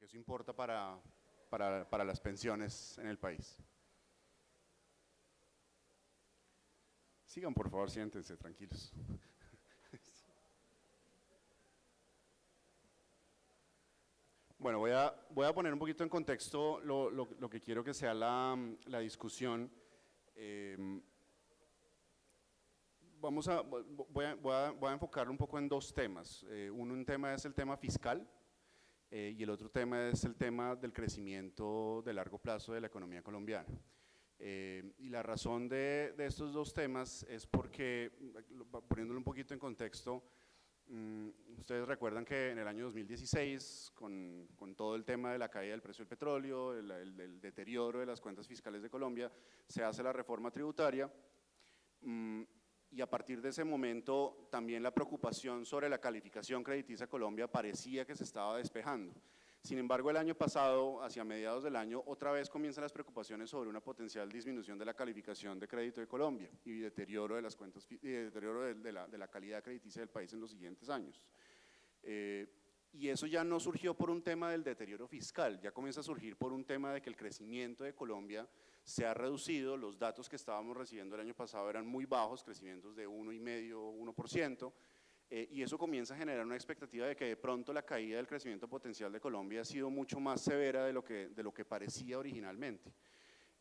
porque eso importa para las pensiones en el país. Sigan, por favor, siéntense, tranquilos. Bueno, voy a poner un poquito en contexto lo que quiero que sea la discusión. Voy a enfocarlo un poco en dos temas. Un tema es el tema fiscal y el otro tema es el tema del crecimiento de largo plazo de la economía colombiana. Y la razón de estos dos temas es porque, poniéndolo un poquito en contexto, ustedes recuerdan que en el año 2016, con todo el tema de la caída del precio del petróleo, el deterioro de las cuentas fiscales de Colombia, se hace la reforma tributaria. Y a partir de ese momento también la preocupación sobre la calificación crediticia de Colombia parecía que se estaba despejando. Sin embargo, el año pasado, hacia mediados del año, otra vez comienzan las preocupaciones sobre una potencial disminución de la calificación de crédito de Colombia y deterioro de las cuentas, deterioro de la calidad crediticia del país en los siguientes años. Y eso ya no surgió por un tema del deterioro fiscal, ya comienza a surgir por un tema de que el crecimiento de Colombia se ha reducido. Los datos que estábamos recibiendo el año pasado eran muy bajos, crecimientos de 1,5%, 1%, y eso comienza a generar una expectativa de que de pronto la caída del crecimiento potencial de Colombia ha sido mucho más severa de lo que parecía originalmente.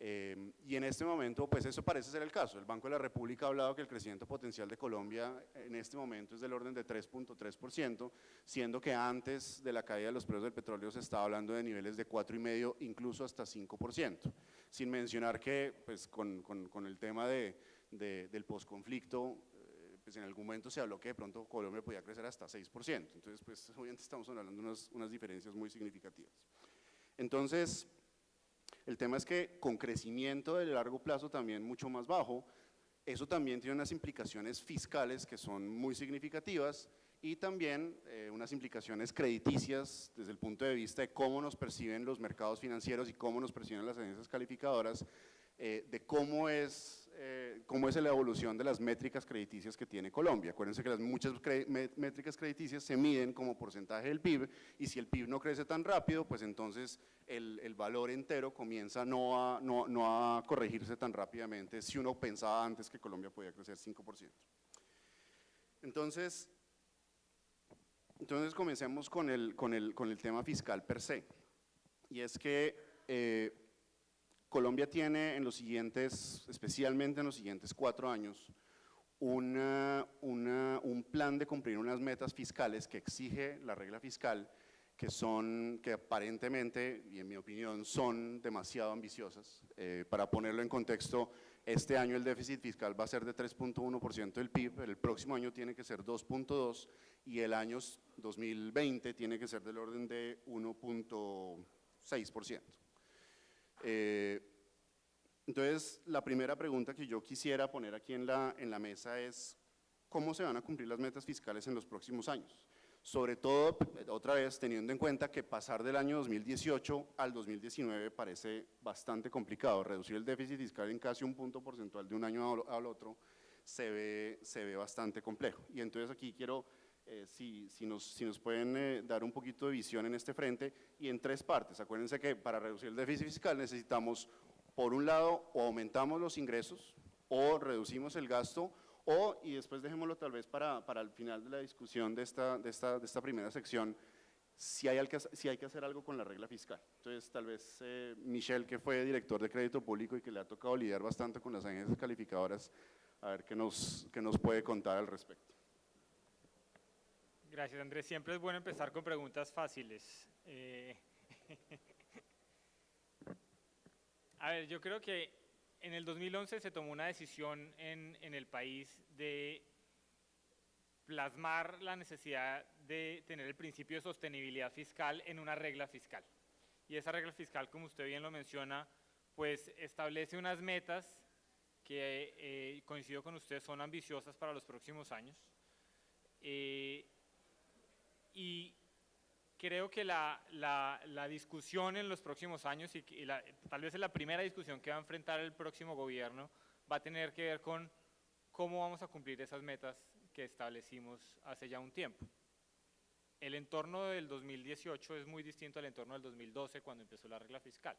Y en este momento, pues eso parece ser el caso. El Banco de la República ha hablado que el crecimiento potencial de Colombia en este momento es del orden de 3,3%, siendo que antes de la caída de los precios del petróleo se estaba hablando de niveles de 4,5%, incluso hasta 5%, sin mencionar que pues, con el tema del posconflicto, pues en algún momento se habló que de pronto Colombia podía crecer hasta 6%, entonces pues obviamente estamos hablando de unas diferencias muy significativas. Entonces, el tema es que con crecimiento de largo plazo también mucho más bajo, eso también tiene unas implicaciones fiscales que son muy significativas y también unas implicaciones crediticias desde el punto de vista de cómo nos perciben los mercados financieros y cómo nos perciben las agencias calificadoras, de cómo es la evolución de las métricas crediticias que tiene Colombia. Acuérdense que las muchas métricas crediticias se miden como porcentaje del PIB y si el PIB no crece tan rápido, pues entonces el valor entero comienza no a corregirse tan rápidamente si uno pensaba antes que Colombia podía crecer 5%. Entonces comencemos con el tema fiscal per se, y es que Colombia tiene en los siguientes, especialmente en los siguientes 4 años, un plan de cumplir unas metas fiscales que exige la regla fiscal, que aparentemente, y en mi opinión, son demasiado ambiciosas. Para ponerlo en contexto, este año el déficit fiscal va a ser de 3,1% del PIB, el próximo año tiene que ser 2,2% y el año 2020 tiene que ser del orden de 1,6%. Entonces, la primera pregunta que yo quisiera poner aquí en la mesa es ¿cómo se van a cumplir las metas fiscales en los próximos años? Sobre todo, otra vez, teniendo en cuenta que pasar del año 2018 al 2019 parece bastante complicado. Reducir el déficit fiscal en casi un punto porcentual de un año al otro se ve bastante complejo. Y entonces aquí quiero, si nos pueden dar un poquito de visión en este frente y en 3 partes. Acuérdense que para reducir el déficit fiscal necesitamos, por un lado, o aumentamos los ingresos o reducimos el gasto, y después dejémoslo tal vez para el final de la discusión de esta primera sección, si hay que hacer algo con la regla fiscal. Entonces tal vez Michelle, que fue director de crédito público y que le ha tocado lidiar bastante con las agencias calificadoras, a ver qué nos puede contar al respecto. Gracias, Andrés. Siempre es bueno empezar con preguntas fáciles. A ver, yo creo que en el 2011 se tomó una decisión en el país de plasmar la necesidad de tener el principio de sostenibilidad fiscal en una regla fiscal. Y esa regla fiscal, como usted bien lo menciona, pues establece unas metas que, coincido con usted, son ambiciosas para los próximos años. Y creo que la discusión en los próximos años, tal vez es la primera discusión que va a enfrentar el próximo gobierno, va a tener que ver con cómo vamos a cumplir esas metas que establecimos hace ya un tiempo. el entorno del 2018 es muy distinto al entorno del 2012 cuando empezó la regla fiscal.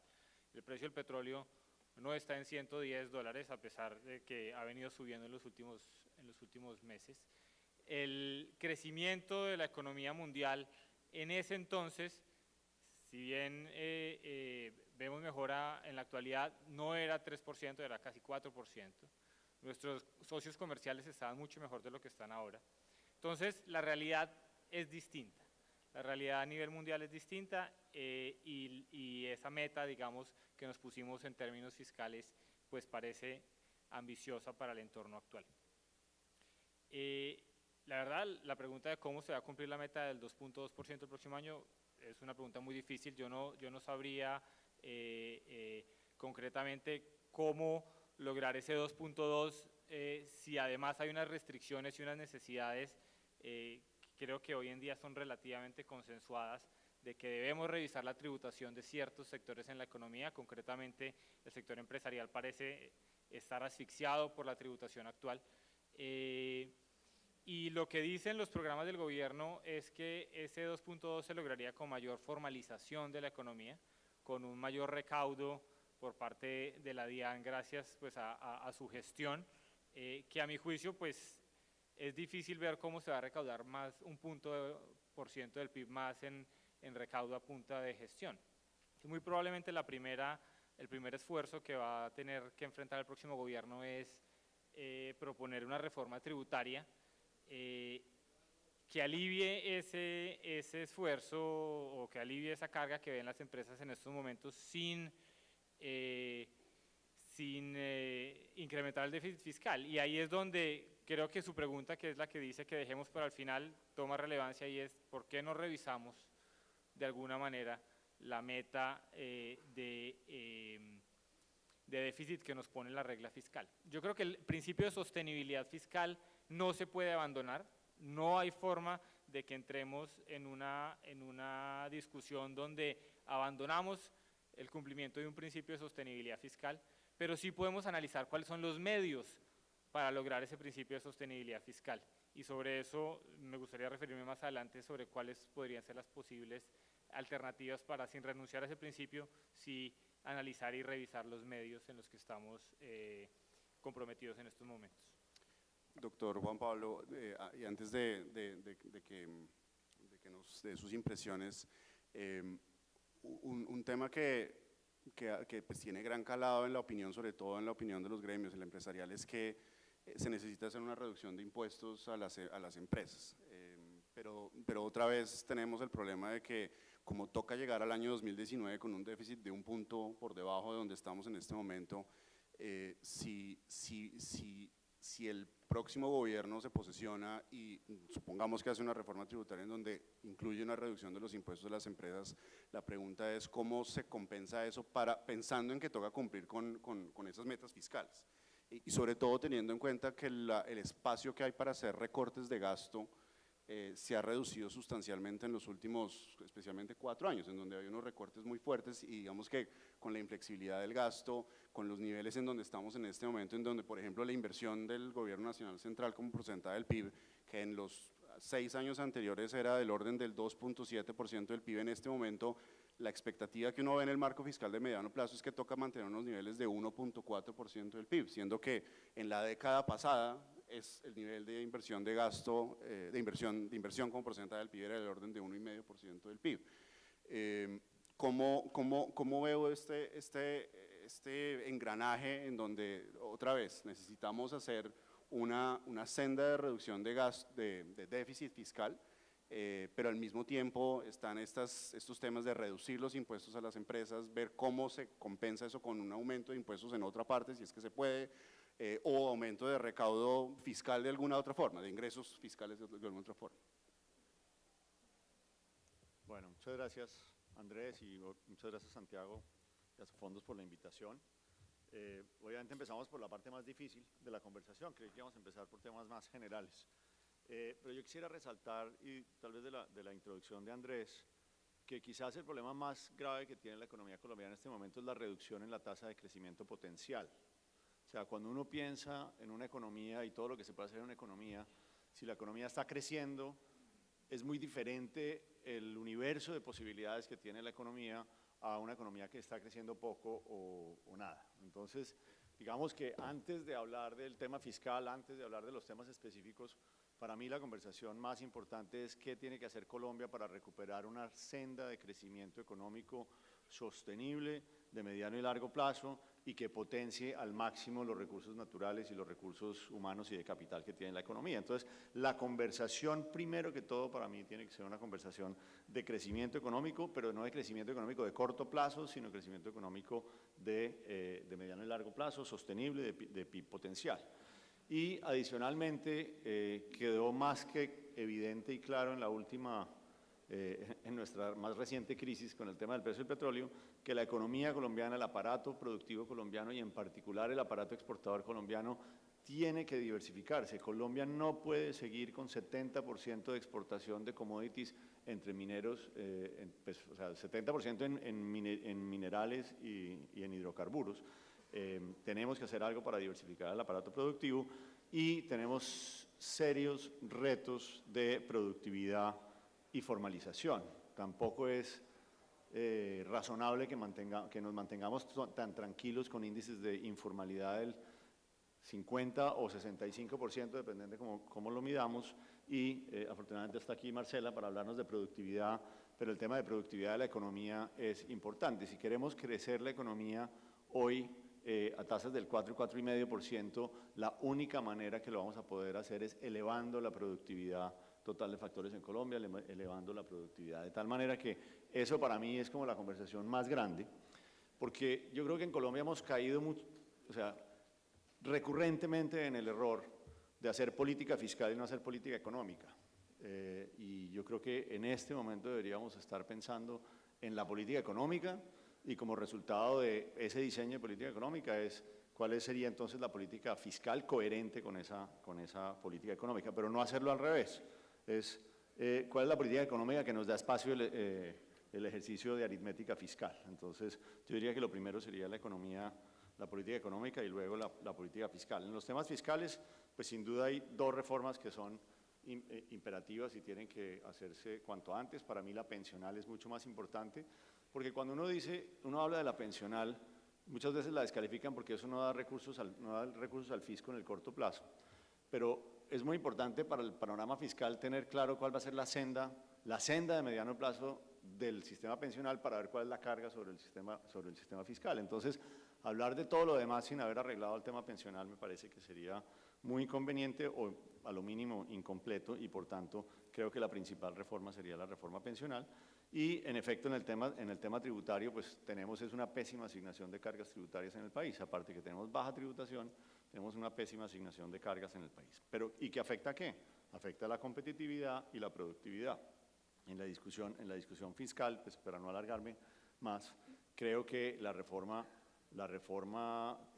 El precio del petróleo no está en $110 a pesar de que ha venido subiendo en los últimos meses. El crecimiento de la economía mundial en ese entonces, si bien vemos mejora en la actualidad, no era 3%, era casi 4%. Nuestros socios comerciales estaban mucho mejor de lo que están ahora. Entonces, la realidad es distinta. La realidad a nivel mundial es distinta y esa meta, digamos, que nos pusimos en términos fiscales, pues parece ambiciosa para el entorno actual. La verdad, la pregunta de cómo se va a cumplir la meta del 2.2% el próximo año es una pregunta muy difícil. Yo no sabría concretamente cómo lograr ese 2.2 si además hay unas restricciones y unas necesidades creo que hoy en día son relativamente consensuadas de que debemos revisar la tributación de ciertos sectores en la economía, concretamente el sector empresarial parece estar asfixiado por la tributación actual. Y lo que dicen los programas del gobierno es que ese 2.2 se lograría con mayor formalización de la economía, con un mayor recaudo por parte de la DIAN gracias pues, a su gestión, que a mi juicio pues, es difícil ver cómo se va a recaudar más un % del PIB más en recaudo a punta de gestión. Muy probablemente el primer esfuerzo que va a tener que enfrentar el próximo gobierno es proponer una reforma tributaria que alivie ese esfuerzo o que alivie esa carga que ven las empresas en estos momentos sin incrementar el déficit fiscal. Y ahí es donde creo que su pregunta, que es la que dice que dejemos para el final, toma relevancia y es ¿por qué no revisamos de alguna manera la meta de déficit que nos pone la regla fiscal? Yo creo que el principio de sostenibilidad fiscal no se puede abandonar, no hay forma de que entremos en una discusión donde abandonamos el cumplimiento de un principio de sostenibilidad fiscal, pero sí podemos analizar cuáles son los medios para lograr ese principio de sostenibilidad fiscal. Y sobre eso me gustaría referirme más adelante sobre cuáles podrían ser las posibles alternativas para, sin renunciar a ese principio, sí analizar y revisar los medios en los que estamos comprometidos en estos momentos. Doctor Juan Pablo, y antes de que nos dé sus impresiones, un tema que pues tiene gran calado en la opinión, sobre todo en la opinión de los gremios, el empresarial, es que se necesita hacer una reducción de impuestos a las empresas, pero otra vez tenemos el problema de que como toca llegar al año 2019 con un déficit de un punto por debajo de donde estamos en este momento, si el próximo gobierno se posesiona y supongamos que hace una reforma tributaria en donde incluye una reducción de los impuestos de las empresas, la pregunta es cómo se compensa eso pensando en que toca cumplir con esas metas fiscales y sobre todo teniendo en cuenta que el espacio que hay para hacer recortes de gasto se ha reducido sustancialmente en los últimos, especialmente 4 años, en donde hay unos recortes muy fuertes y digamos que con la inflexibilidad del gasto, con los niveles en donde estamos en este momento, en donde por ejemplo la inversión del gobierno nacional central como porcentaje del PIB, que en los 6 años anteriores era del orden del 2.7% del PIB, en este momento la expectativa que uno ve en el marco fiscal de mediano plazo es que toca mantener unos niveles de 1.4% del PIB, siendo que en la década pasada es el nivel de inversión de gasto, de inversión como porcentaje del PIB era del orden de 1,5% del PIB. ¿Cómo veo este engranaje en donde otra vez necesitamos hacer una senda de reducción de gasto, de déficit fiscal, pero al mismo tiempo están estos temas de reducir los impuestos a las empresas, ver cómo se compensa eso con un aumento de impuestos en otra parte, si es que se puede, o aumento de recaudo fiscal de alguna otra forma, de ingresos fiscales de alguna otra forma? Bueno, muchas gracias Andrés y muchas gracias Santiago y a Fondos por la invitación. Obviamente empezamos por la parte más difícil de la conversación, creí que íbamos a empezar por temas más generales. Pero yo quisiera resaltar, y tal vez de la introducción de Andrés, que quizás el problema más grave que tiene la economía colombiana en este momento es la reducción en la tasa de crecimiento potencial. O sea, cuando uno piensa en una economía y todo lo que se puede hacer en una economía, si la economía está creciendo, es muy diferente el universo de posibilidades que tiene la economía a una economía que está creciendo poco o nada. Entonces, digamos que antes de hablar del tema fiscal, antes de hablar de los temas específicos, para mí la conversación más importante es qué tiene que hacer Colombia para recuperar una senda de crecimiento económico sostenible de mediano y largo plazo y que potencie al máximo los recursos naturales y los recursos humanos y de capital que tiene la economía. Entonces, la conversación, primero que todo, para mí tiene que ser una conversación de crecimiento económico, pero no de crecimiento económico de corto plazo, sino crecimiento económico de mediano y largo plazo, sostenible, de PIB potencial. Y adicionalmente, quedó más que evidente y claro en la última en nuestra más reciente crisis con el tema del precio del petróleo, que la economía colombiana, el aparato productivo colombiano y en particular el aparato exportador colombiano tiene que diversificarse. Colombia no puede seguir con 70% de exportación de commodities entre mineros, o sea, 70% en minerales y en hidrocarburos. Tenemos que hacer algo para diversificar el aparato productivo y tenemos serios retos de productividad y formalización. Tampoco es razonable que nos mantengamos tan tranquilos con índices de informalidad del 50 o 65%, dependiendo de cómo lo midamos, y afortunadamente está aquí Marcela para hablarnos de productividad, pero el tema de productividad de la economía es importante. Si queremos crecer la economía hoy a tasas del 4 y 4,5%, la única manera que lo vamos a poder hacer es elevando la productividad total de factores en Colombia, elevando la productividad, de tal manera que eso para mí es como la conversación más grande, porque yo creo que en Colombia hemos caído mucho, o sea, recurrentemente en el error de hacer política fiscal y no hacer política económica, y yo creo que en este momento deberíamos estar pensando en la política económica y como resultado de ese diseño de política económica es cuál sería entonces la política fiscal coherente con esa política económica, pero no hacerlo al revés. Es cuál es la política económica que nos da espacio el ejercicio de aritmética fiscal. Entonces, yo diría que lo primero sería la economía, la política económica y luego la política fiscal. En los temas fiscales, pues sin duda hay dos reformas que son imperativas y tienen que hacerse cuanto antes. Para mí la pensional es mucho más importante, porque cuando uno habla de la pensional, muchas veces la descalifican porque eso no da recursos al fisco en el corto plazo. Pero es muy importante para el panorama fiscal tener claro cuál va a ser la senda de mediano plazo del sistema pensional para ver cuál es la carga sobre el sistema fiscal. Entonces, hablar de todo lo demás sin haber arreglado el tema pensional me parece que sería muy inconveniente o a lo mínimo incompleto y por tanto creo que la principal reforma sería la reforma pensional. Y en efecto en el tema tributario pues tenemos una pésima asignación de cargas tributarias en el país, aparte que tenemos baja tributación, tenemos una pésima asignación de cargas en el país. ¿Y qué afecta a qué? Afecta a la competitividad y la productividad. En la discusión fiscal, pues para no alargarme más, creo que la reforma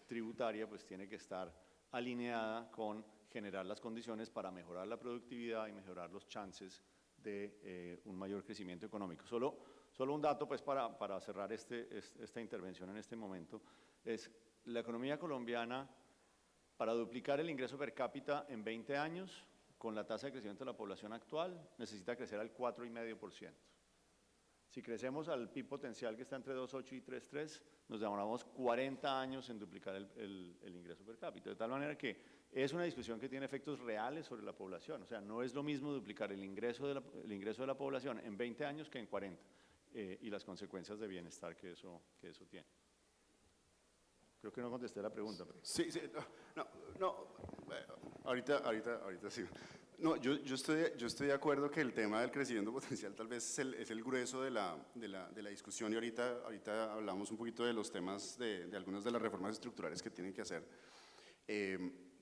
tributaria pues tiene que estar alineada con generar las condiciones para mejorar la productividad y mejorar los chances de un mayor crecimiento económico. Solo un dato pues para cerrar esta intervención en este momento, es la economía colombiana para duplicar el ingreso per cápita en 20 años, con la tasa de crecimiento de la población actual, necesita crecer al 4,5%. Si crecemos al PIB potencial que está entre 2,8 y 3,3, nos demoramos 40 años en duplicar el ingreso per cápita, de tal manera que es una discusión que tiene efectos reales sobre la población, o sea, no es lo mismo duplicar el ingreso de la población en 20 años que en 40, y las consecuencias de bienestar que eso tiene. Creo que no contesté la pregunta. Pero. Sí, ahorita sí. No, yo estoy de acuerdo que el tema del crecimiento potencial tal vez es el grueso de la discusión y ahorita hablamos un poquito de los temas de algunas de las reformas estructurales que tienen que hacer.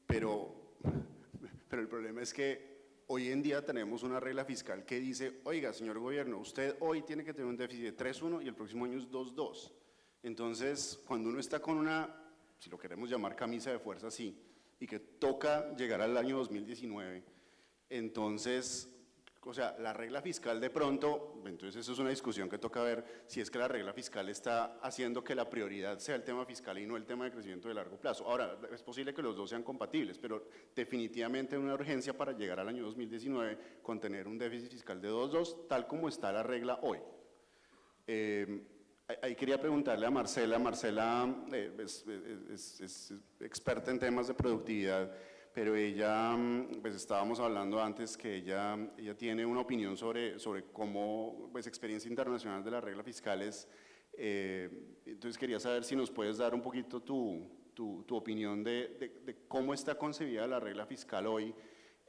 Pero el problema es que hoy en día tenemos una regla fiscal que dice, oiga, señor gobierno, usted hoy tiene que tener un déficit de 3,1 y el próximo año es 2,2. Entonces, cuando uno está con si lo queremos llamar camisa de fuerza así, y que toca llegar al año 2019, entonces o sea, la regla fiscal de pronto, entonces eso es una discusión que toca ver si es que la regla fiscal está haciendo que la prioridad sea el tema fiscal y no el tema de crecimiento de largo plazo. Ahora, es posible que los dos sean compatibles, pero definitivamente hay una urgencia para llegar al año 2019 con tener un déficit fiscal de 2,2, tal como está la regla hoy. Ahí quería preguntarle a Marcela. Marcela es experta en temas de productividad, pero ella, pues estábamos hablando antes que ella tiene una opinión sobre cómo, pues experiencia internacional de las reglas fiscales, entonces quería saber si nos puedes dar un poquito tu opinión de cómo está concebida la regla fiscal hoy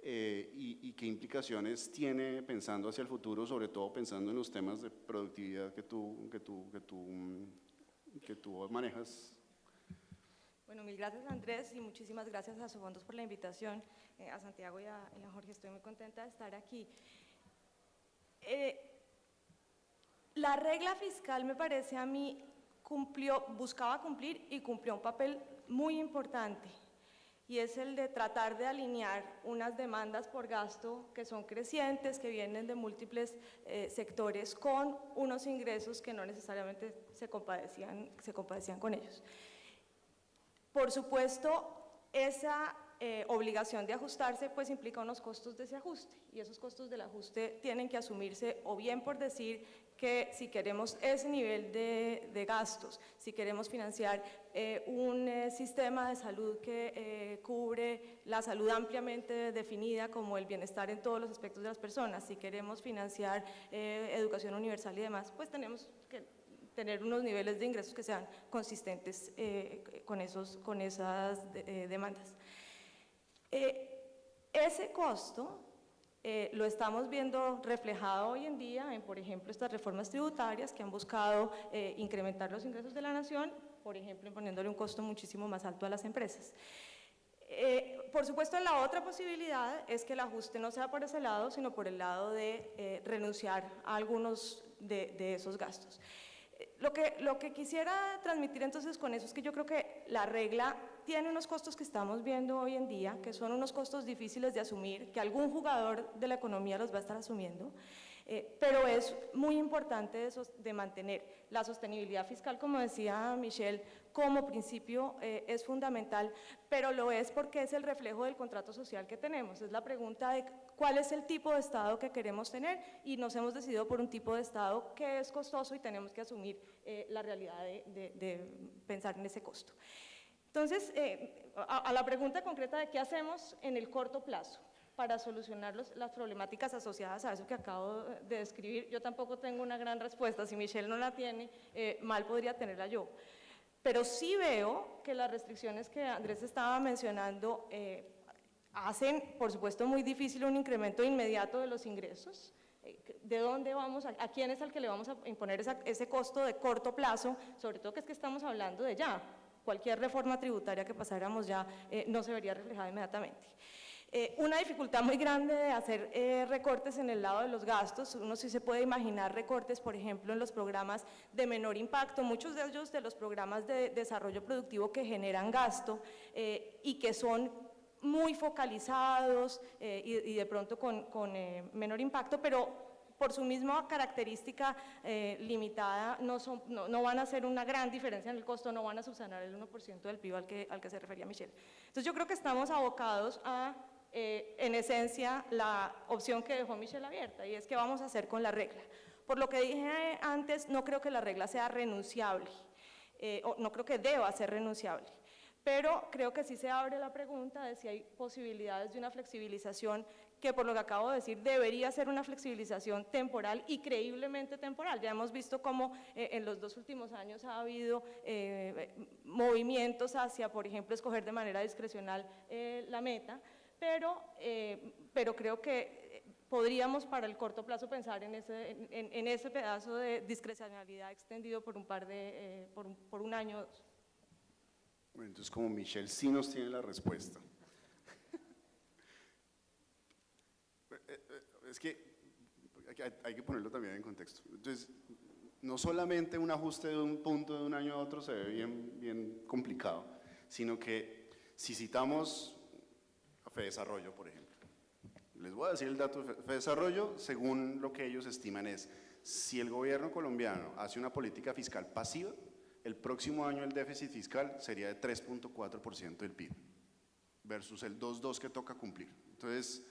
y qué implicaciones tiene pensando hacia el futuro, sobre todo pensando en los temas de productividad que tú manejas. Bueno, mil gracias Andrés y muchísimas gracias a Sofondos por la invitación, a Santiago y a Jorge, estoy muy contenta de estar aquí. La regla fiscal me parece a mí buscaba cumplir y cumplió un papel muy importante, y es el de tratar de alinear unas demandas por gasto que son crecientes, que vienen de múltiples sectores, con unos ingresos que no necesariamente se compadecían con ellos. Por supuesto, esa obligación de ajustarse pues implica unos costos de ese ajuste, y esos costos del ajuste tienen que asumirse o bien por decir que si queremos ese nivel de gastos, si queremos financiar un sistema de salud que cubre la salud ampliamente definida como el bienestar en todos los aspectos de las personas, si queremos financiar educación universal y demás, pues tenemos que tener unos niveles de ingresos que sean consistentes con esas demandas. Ese costo lo estamos viendo reflejado hoy en día en, por ejemplo, estas reformas tributarias que han buscado incrementar los ingresos de la nación, por ejemplo, imponiéndole un costo muchísimo más alto a las empresas. Por supuesto, la otra posibilidad es que el ajuste no sea por ese lado, sino por el lado de renunciar a algunos de esos gastos. Lo que quisiera transmitir entonces con eso es que yo creo que la regla tiene unos costos que estamos viendo hoy en día, que son unos costos difíciles de asumir, que algún jugador de la economía los va a estar asumiendo, pero es muy importante de mantener la sostenibilidad fiscal, como decía Michelle, como principio es fundamental, pero lo es porque es el reflejo del contrato social que tenemos. Es la pregunta de cuál es el tipo de Estado que queremos tener, y nos hemos decidido por un tipo de Estado que es costoso y tenemos que asumir la realidad de pensar en ese costo. Entonces, a la pregunta concreta de qué hacemos en el corto plazo para solucionar las problemáticas asociadas a eso que acabo de describir, yo tampoco tengo una gran respuesta. Si Michelle no la tiene, mal podría tenerla yo. Pero sí veo que las restricciones que Andrés estaba mencionando hacen, por supuesto, muy difícil un incremento inmediato de los ingresos. ¿De dónde vamos? ¿A quién es al que le vamos a imponer ese costo de corto plazo? Sobre todo que es que estamos hablando de ya. Cualquier reforma tributaria que pasáramos ya no se vería reflejada inmediatamente. Una dificultad muy grande de hacer recortes en el lado de los gastos. Uno sí se puede imaginar recortes, por ejemplo, en los programas de menor impacto, muchos de ellos de los programas de desarrollo productivo que generan gasto y que son muy focalizados y de pronto con menor impacto, pero por su misma característica limitada no van a hacer una gran diferencia en el costo, no van a subsanar el 1% del PIB al que se refería Michelle. Entonces yo creo que estamos abocados a, en esencia, la opción que dejó Michelle abierta, y es qué vamos a hacer con la regla. Por lo que dije antes, no creo que la regla sea renunciable, o no creo que deba ser renunciable. Pero creo que sí se abre la pregunta de si hay posibilidades de una flexibilización que, por lo que acabo de decir, debería ser una flexibilización temporal y creíblemente temporal. Ya hemos visto cómo en los 2 últimos años ha habido movimientos hacia, por ejemplo, escoger de manera discrecional la meta, pero creo que podríamos para el corto plazo pensar en ese pedazo de discrecionalidad extendido por por un año o 2. Bueno, entonces, como Michelle sí nos tiene la respuesta. Es que hay que ponerlo también en contexto. Entonces, no solamente un ajuste de un punto de un año a otro se ve bien complicado, sino que si citamos a Fedesarrollo, por ejemplo, Les voy a decir el dato de desarrollo, según lo que ellos estiman es, si el gobierno colombiano hace una política fiscal pasiva, el próximo año el déficit fiscal sería de 3.4% del PIB, versus el 2.2 que toca cumplir. Entonces,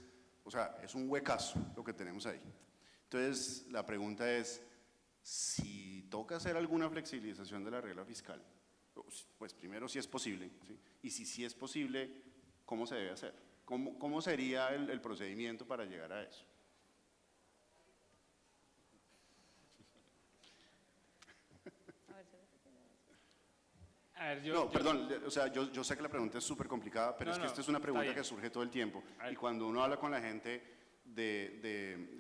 o sea, es un huecazo lo que tenemos ahí. Entonces, la pregunta es, si toca hacer alguna flexibilización de la regla fiscal, pues primero si es posible, ¿sí? Y si sí es posible, ¿cómo se debe hacer? ¿Cómo sería el procedimiento para llegar a eso? A ver, No, perdón, o sea, yo sé que la pregunta es súper complicada, pero No, es que no, esta es una está pregunta bien. que surge todo el tiempo. A ver. Y cuando uno habla con la gente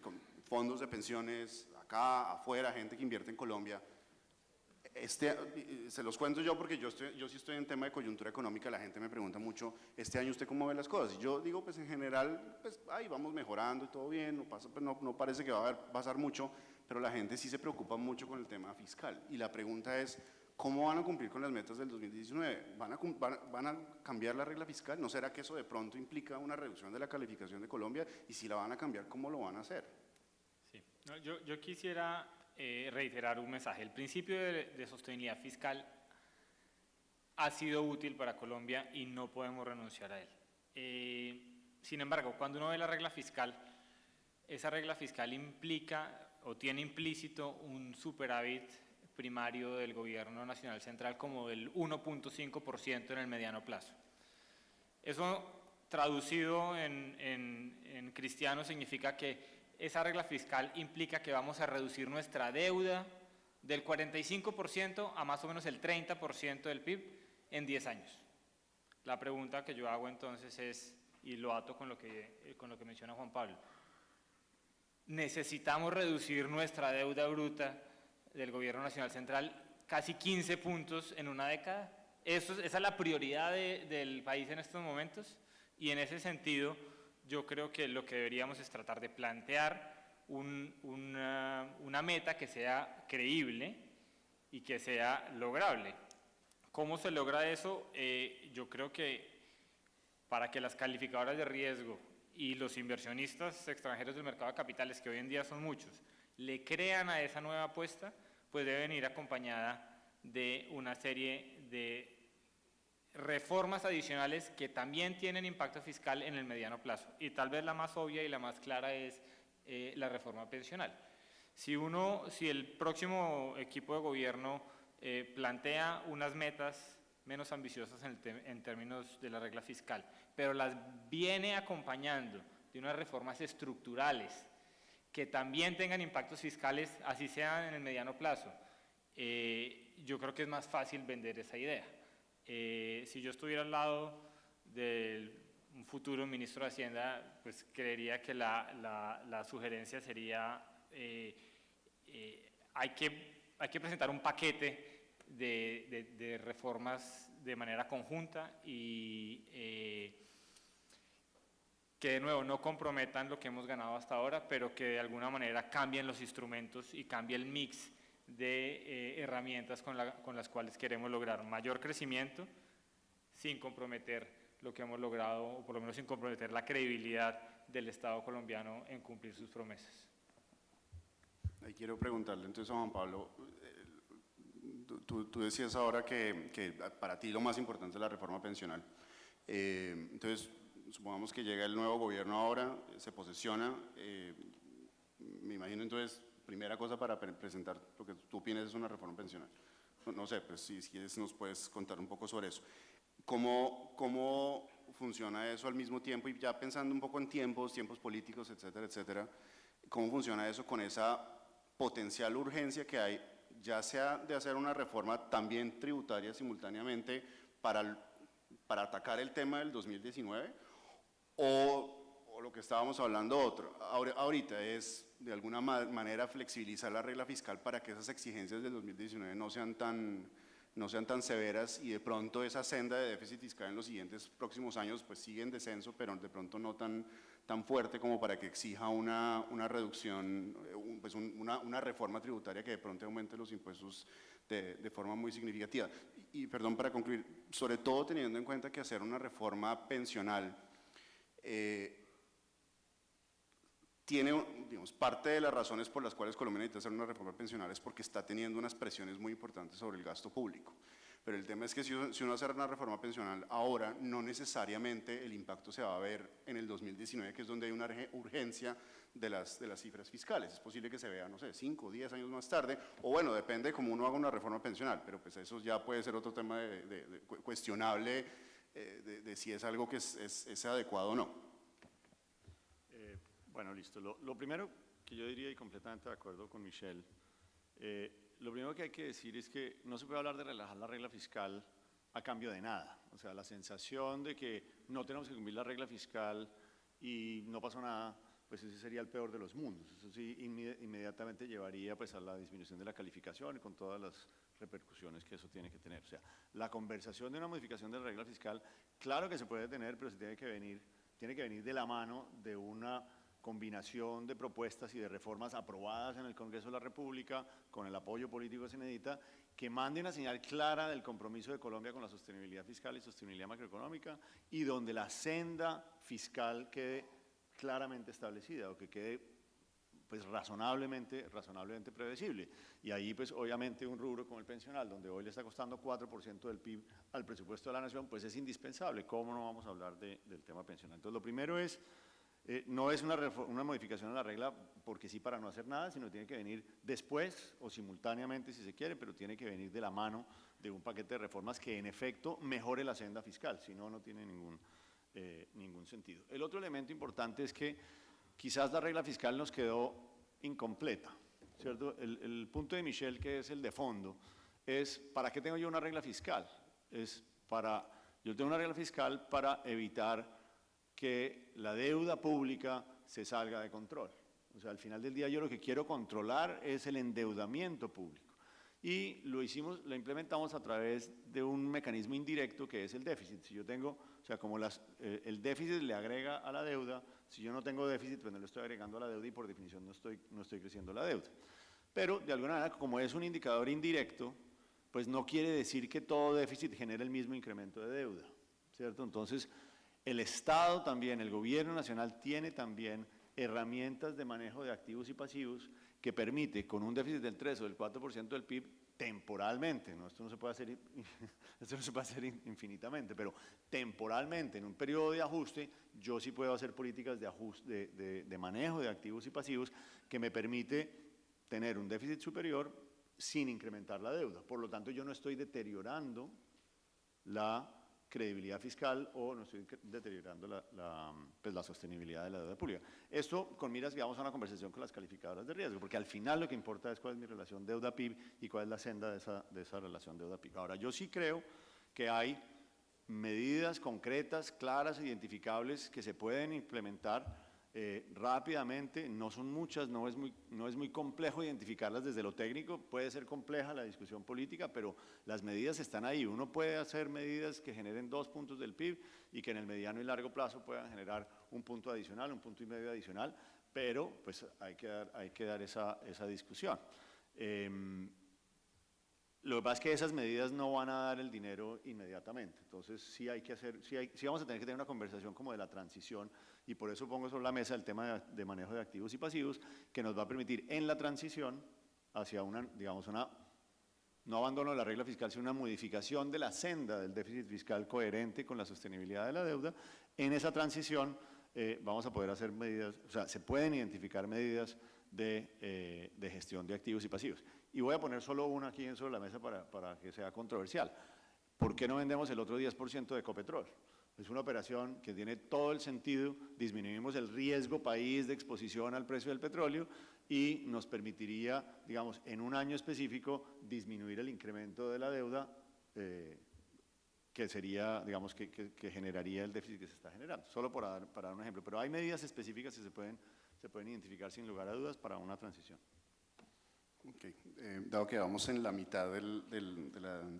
con fondos de pensiones, acá, afuera, gente que invierte en Colombia, se los cuento yo porque yo sí estoy en tema de coyuntura económica, la gente me pregunta mucho, este año usted cómo ve las cosas, y yo digo pues en general, pues ahí vamos mejorando y todo bien, no, pasa, pues, no parece que va a pasar mucho, pero la gente sí se preocupa mucho con el tema fiscal, y la pregunta es, ¿cómo van a cumplir con las metas del 2019? ¿Van a cambiar la regla fiscal? ¿No será que eso de pronto implica una reducción de la calificación de Colombia? Y si la van a cambiar, ¿cómo lo van a hacer? Sí. No, yo quisiera reiterar un mensaje. El principio de sostenibilidad fiscal ha sido útil para Colombia y no podemos renunciar a él. Sin embargo, cuando uno ve la regla fiscal, esa regla fiscal implica o tiene implícito un superávit primario del gobierno nacional central como del 1.5% en el mediano plazo. Eso traducido en cristiano significa que esa regla fiscal implica que vamos a reducir nuestra deuda del 45% a más o menos el 30% del PIB en 10 años. La pregunta que yo hago entonces es, y lo ato con lo que menciona Juan Pablo, ¿necesitamos reducir nuestra deuda bruta del gobierno nacional central casi 15 puntos en una década? Esa es la prioridad del país en estos momentos, y en ese sentido yo creo que lo que deberíamos es tratar de plantear una meta que sea creíble y que sea lograble. ¿Cómo se logra eso? Yo creo que para que las calificadoras de riesgo y los inversionistas extranjeros del mercado de capitales, que hoy en día son muchos, le crean a esa nueva apuesta, pues deben ir acompañada de una serie de reformas adicionales que también tienen impacto fiscal en el mediano plazo. Y tal vez la más obvia y la más clara es la reforma pensional. Si el próximo equipo de gobierno plantea unas metas menos ambiciosas en términos de la regla fiscal, pero las viene acompañando de unas reformas estructurales que también tengan impactos fiscales, así sean en el mediano plazo, yo creo que es más fácil vender esa idea. Si yo estuviera al lado de un futuro ministro de Hacienda, pues creería que la sugerencia sería hay que presentar un paquete de reformas de manera conjunta y que de nuevo no comprometan lo que hemos ganado hasta ahora, pero que de alguna manera cambien los instrumentos y cambie el mix de herramientas con las cuales queremos lograr mayor crecimiento sin comprometer lo que hemos logrado, o por lo menos sin comprometer la credibilidad del Estado colombiano en cumplir sus promesas. Ahí quiero preguntarle entonces a Juan Pablo, tú decías ahora que para ti lo más importante es la reforma pensional. Entonces, supongamos que llega el nuevo gobierno ahora, se posesiona, me imagino entonces, primera cosa para presentar lo que tú opinas es una reforma pensional. No sé, pues si quieres nos puedes contar un poco sobre eso. ¿Cómo funciona eso al mismo tiempo? Y ya pensando un poco en tiempos políticos, etcétera, etcétera, ¿cómo funciona eso con esa potencial urgencia que hay, ya sea de hacer una reforma también tributaria simultáneamente para atacar el tema del 2019 o lo que estábamos hablando ahorita es de alguna manera flexibilizar la regla fiscal para que esas exigencias del 2019 no sean tan severas y de pronto esa senda de déficit fiscal en los siguientes próximos años pues sigue en descenso, pero de pronto no tan fuerte como para que exija una reducción, pues una reforma tributaria que de pronto aumente los impuestos de forma muy significativa. Y perdón, para concluir, sobre todo teniendo en cuenta que hacer una reforma pensional digamos, parte de las razones por las cuales Colombia necesita hacer una reforma pensional es porque está teniendo unas presiones muy importantes sobre el gasto público. Pero el tema es que si uno hace una reforma pensional ahora, no necesariamente el impacto se va a ver en el 2019, que es donde hay una urgencia de las cifras fiscales. Es posible que se vea, no sé, 5 o 10 años más tarde, o bueno, depende de cómo uno haga una reforma pensional, pero pues eso ya puede ser otro tema cuestionable de si es algo que es adecuado o no. Bueno, listo. Lo primero que yo diría, y completamente de acuerdo con Michelle, lo primero que hay que decir es que no se puede hablar de relajar la regla fiscal a cambio de nada. O sea, la sensación de que no tenemos que cumplir la regla fiscal y no pasó nada, pues ese sería el peor de los mundos. Eso sí, inmediatamente llevaría pues a la disminución de la calificación y con todas las repercusiones que eso tiene que tener. O sea, la conversación de una modificación de la regla fiscal, claro que se puede tener, pero se tiene que venir de la mano de una combinación de propuestas y de reformas aprobadas en el Congreso de la República, con el apoyo político que se necesita, que mande una señal clara del compromiso de Colombia con la sostenibilidad fiscal y sostenibilidad macroeconómica, y donde la senda fiscal quede claramente establecida, o que quede pues razonablemente predecible. Y ahí pues obviamente un rubro como el pensional, donde hoy le está costando 4% del PIB al presupuesto de la nación, pues es indispensable. ¿Cómo no vamos a hablar del tema pensional? Entonces lo primero es, no es una modificación a la regla porque sí, para no hacer nada, sino tiene que venir después o simultáneamente si se quiere, pero tiene que venir de la mano de un paquete de reformas que en efecto mejore la senda fiscal, si no, no tiene ningún sentido. El otro elemento importante es que quizás la regla fiscal nos quedó incompleta, ¿cierto? El punto de Michelle, que es el de fondo, es ¿para qué tengo yo una regla fiscal? Yo tengo una regla fiscal para evitar que la deuda pública se salga de control. O sea, al final del día yo lo que quiero controlar es el endeudamiento público. Y lo implementamos a través de un mecanismo indirecto que es el déficit. Si yo tengo, o sea, como el déficit le agrega a la deuda, si yo no tengo déficit, pues no le estoy agregando a la deuda y por definición no estoy creciendo la deuda. Pero de alguna manera, como es un indicador indirecto, pues no quiere decir que todo déficit genere el mismo incremento de deuda, ¿cierto? Entonces, el Estado también, el gobierno nacional tiene también herramientas de manejo de activos y pasivos que permite, con un déficit del 3 o del 4% del PIB, temporalmente, ¿no? Esto no se puede hacer infinitamente, pero temporalmente, en un periodo de ajuste, yo sí puedo hacer políticas de manejo de activos y pasivos que me permite tener un déficit superior sin incrementar la deuda. Por lo tanto, yo no estoy deteriorando la credibilidad fiscal o no estoy deteriorando la sostenibilidad de la deuda pública. Esto con miras que vamos a una conversación con las calificadoras de riesgo, porque al final lo que importa es cuál es mi relación deuda-PIB y cuál es la senda de esa relación deuda-PIB. Ahora, yo sí creo que hay medidas concretas, claras, identificables que se pueden implementar rápidamente. No son muchas, no es muy complejo identificarlas desde lo técnico, puede ser compleja la discusión política, pero las medidas están ahí. Uno puede hacer medidas que generen 2 puntos del PIB y que en el mediano y largo plazo puedan generar 1 punto adicional, 1,5 puntos adicional, pero pues hay que dar esa discusión. Lo que pasa es que esas medidas no van a dar el dinero inmediatamente, entonces sí vamos a tener que tener una conversación como de la transición, y por eso pongo sobre la mesa el tema de manejo de activos y pasivos, que nos va a permitir en la transición hacia no abandono de la regla fiscal, sino una modificación de la senda del déficit fiscal coherente con la sostenibilidad de la deuda. En esa transición vamos a poder hacer medidas, o sea, se pueden identificar medidas de gestión de activos y pasivos. Y voy a poner solo una aquí sobre la mesa para que sea controversial. ¿Por qué no vendemos el otro 10% de Ecopetrol? Es una operación que tiene todo el sentido, disminuimos el riesgo país de exposición al precio del petróleo y nos permitiría, digamos, en un año específico, disminuir el incremento de la deuda que sería, digamos, que generaría el déficit que se está generando. Solo para dar un ejemplo. Pero hay medidas específicas que se pueden identificar sin lugar a dudas para una transición. Okay. Dado que vamos en la mitad de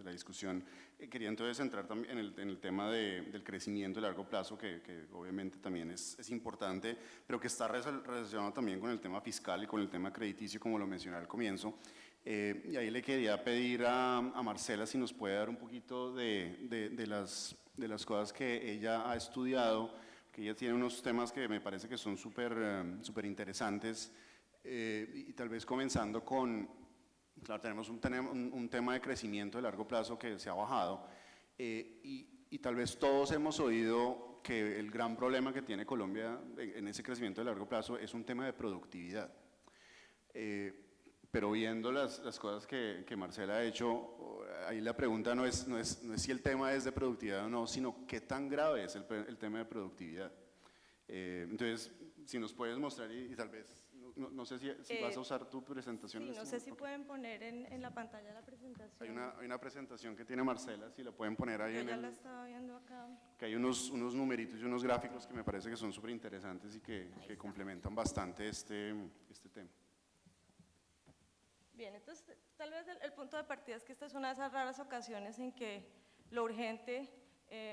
la discusión, quería entonces entrar también en el tema del crecimiento a largo plazo, que obviamente también es importante, pero que está relacionado también con el tema fiscal y con el tema crediticio, como lo mencioné al comienzo. Y ahí le quería pedir a Marcela si nos puede dar un poquito de las cosas que ella ha estudiado que ella tiene unos temas que me parece que son súper interesantes, y tal vez comenzando con, claro, tenemos un tema de crecimiento de largo plazo que se ha bajado, y tal vez todos hemos oído que el gran problema que tiene Colombia en ese crecimiento de largo plazo es un tema de productividad. Pero viendo las cosas que Marcela ha hecho, ahí la pregunta no es si el tema es de productividad o no, sino qué tan grave es el tema de productividad. Entonces, si nos puedes mostrar y tal vez, no sé si vas a usar tu presentación. Sí, no sé si pueden poner en la pantalla la presentación. Hay una presentación que tiene Marcela, si la pueden poner ahí. Yo ya la estaba viendo acá. Que hay unos numeritos y unos gráficos que me parece que son súper interesantes y que complementan bastante este tema. Bien, entonces tal vez el punto de partida es que esta es una de esas raras ocasiones en que lo urgente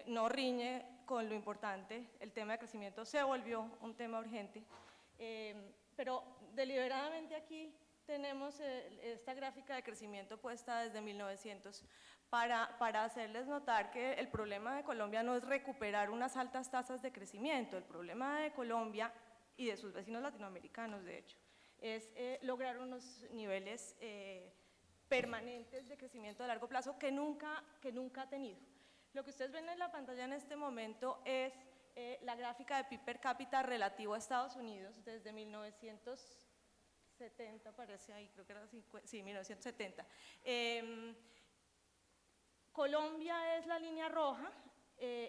no riñe con lo importante. El tema de crecimiento se volvió un tema urgente, pero deliberadamente aquí tenemos esta gráfica de crecimiento puesta desde 1900 para hacerles notar que el problema de Colombia no es recuperar unas altas tasas de crecimiento. El problema de Colombia y de sus vecinos latinoamericanos, de hecho, es lograr unos niveles permanentes de crecimiento a largo plazo que nunca ha tenido. Lo que ustedes ven en la pantalla en este momento es la gráfica de PIB per cápita relativo a Estados Unidos desde 1970, parece ahí, creo que era 1970. Colombia es la línea roja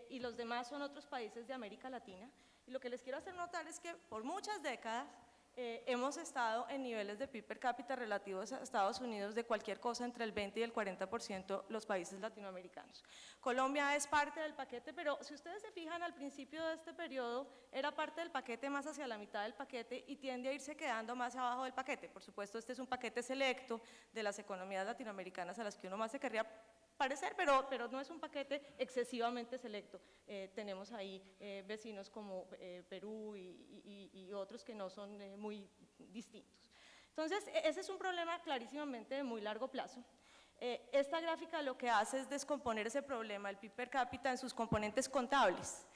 y los demás son otros países de América Latina. Y lo que les quiero hacer notar es que por muchas décadas hemos estado en niveles de PIB per cápita relativos a Estados Unidos de cualquier cosa entre el 20 y el 40% los países latinoamericanos. Colombia es parte del paquete, pero si ustedes se fijan al principio de este periodo era parte del paquete más hacia la mitad del paquete y tiende a irse quedando más abajo del paquete. Por supuesto, este es un paquete selecto de las economías latinoamericanas a las que uno más se querría parecer, pero no es un paquete excesivamente selecto. Tenemos ahí vecinos como Perú y otros que no son muy distintos. Entonces, ese es un problema clarísimamente de muy largo plazo. Esta gráfica lo que hace es descomponer ese problema, el PIB per cápita, en sus componentes contables.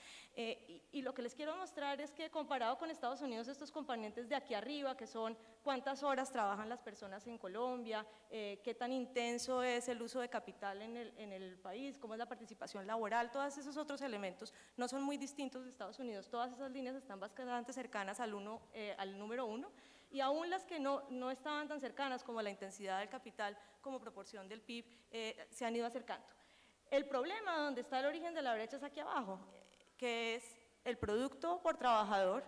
Y lo que les quiero mostrar es que comparado con Estados Unidos, estos componentes de aquí arriba, que son cuántas horas trabajan las personas en Colombia, qué tan intenso es el uso de capital en el país, cómo es la participación laboral, todos esos otros elementos no son muy distintos de Estados Unidos. Todas esas líneas están bastante cercanas al número 1, y aún las que no estaban tan cercanas, como la intensidad del capital como proporción del PIB, se han ido acercando. El problema donde está el origen de la brecha es aquí abajo, que es el producto por trabajador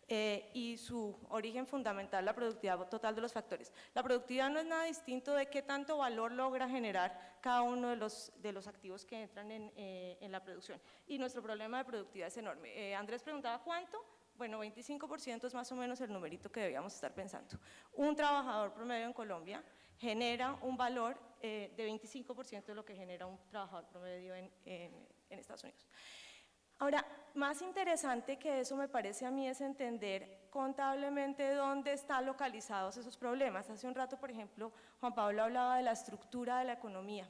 y su origen fundamental, la productividad total de los factores. La productividad no es nada distinto de qué tanto valor logra generar cada uno de los activos que entran en la producción. Y nuestro problema de productividad es enorme. Andrés preguntaba ¿cuánto? Bueno, 25% es más o menos el numerito que debíamos estar pensando. Un trabajador promedio en Colombia genera un valor de 25% de lo que genera un trabajador promedio en Estados Unidos. Ahora, más interesante que eso me parece a mí es entender contablemente dónde están localizados esos problemas. Hace un rato, por ejemplo, Juan Pablo hablaba de la estructura de la economía.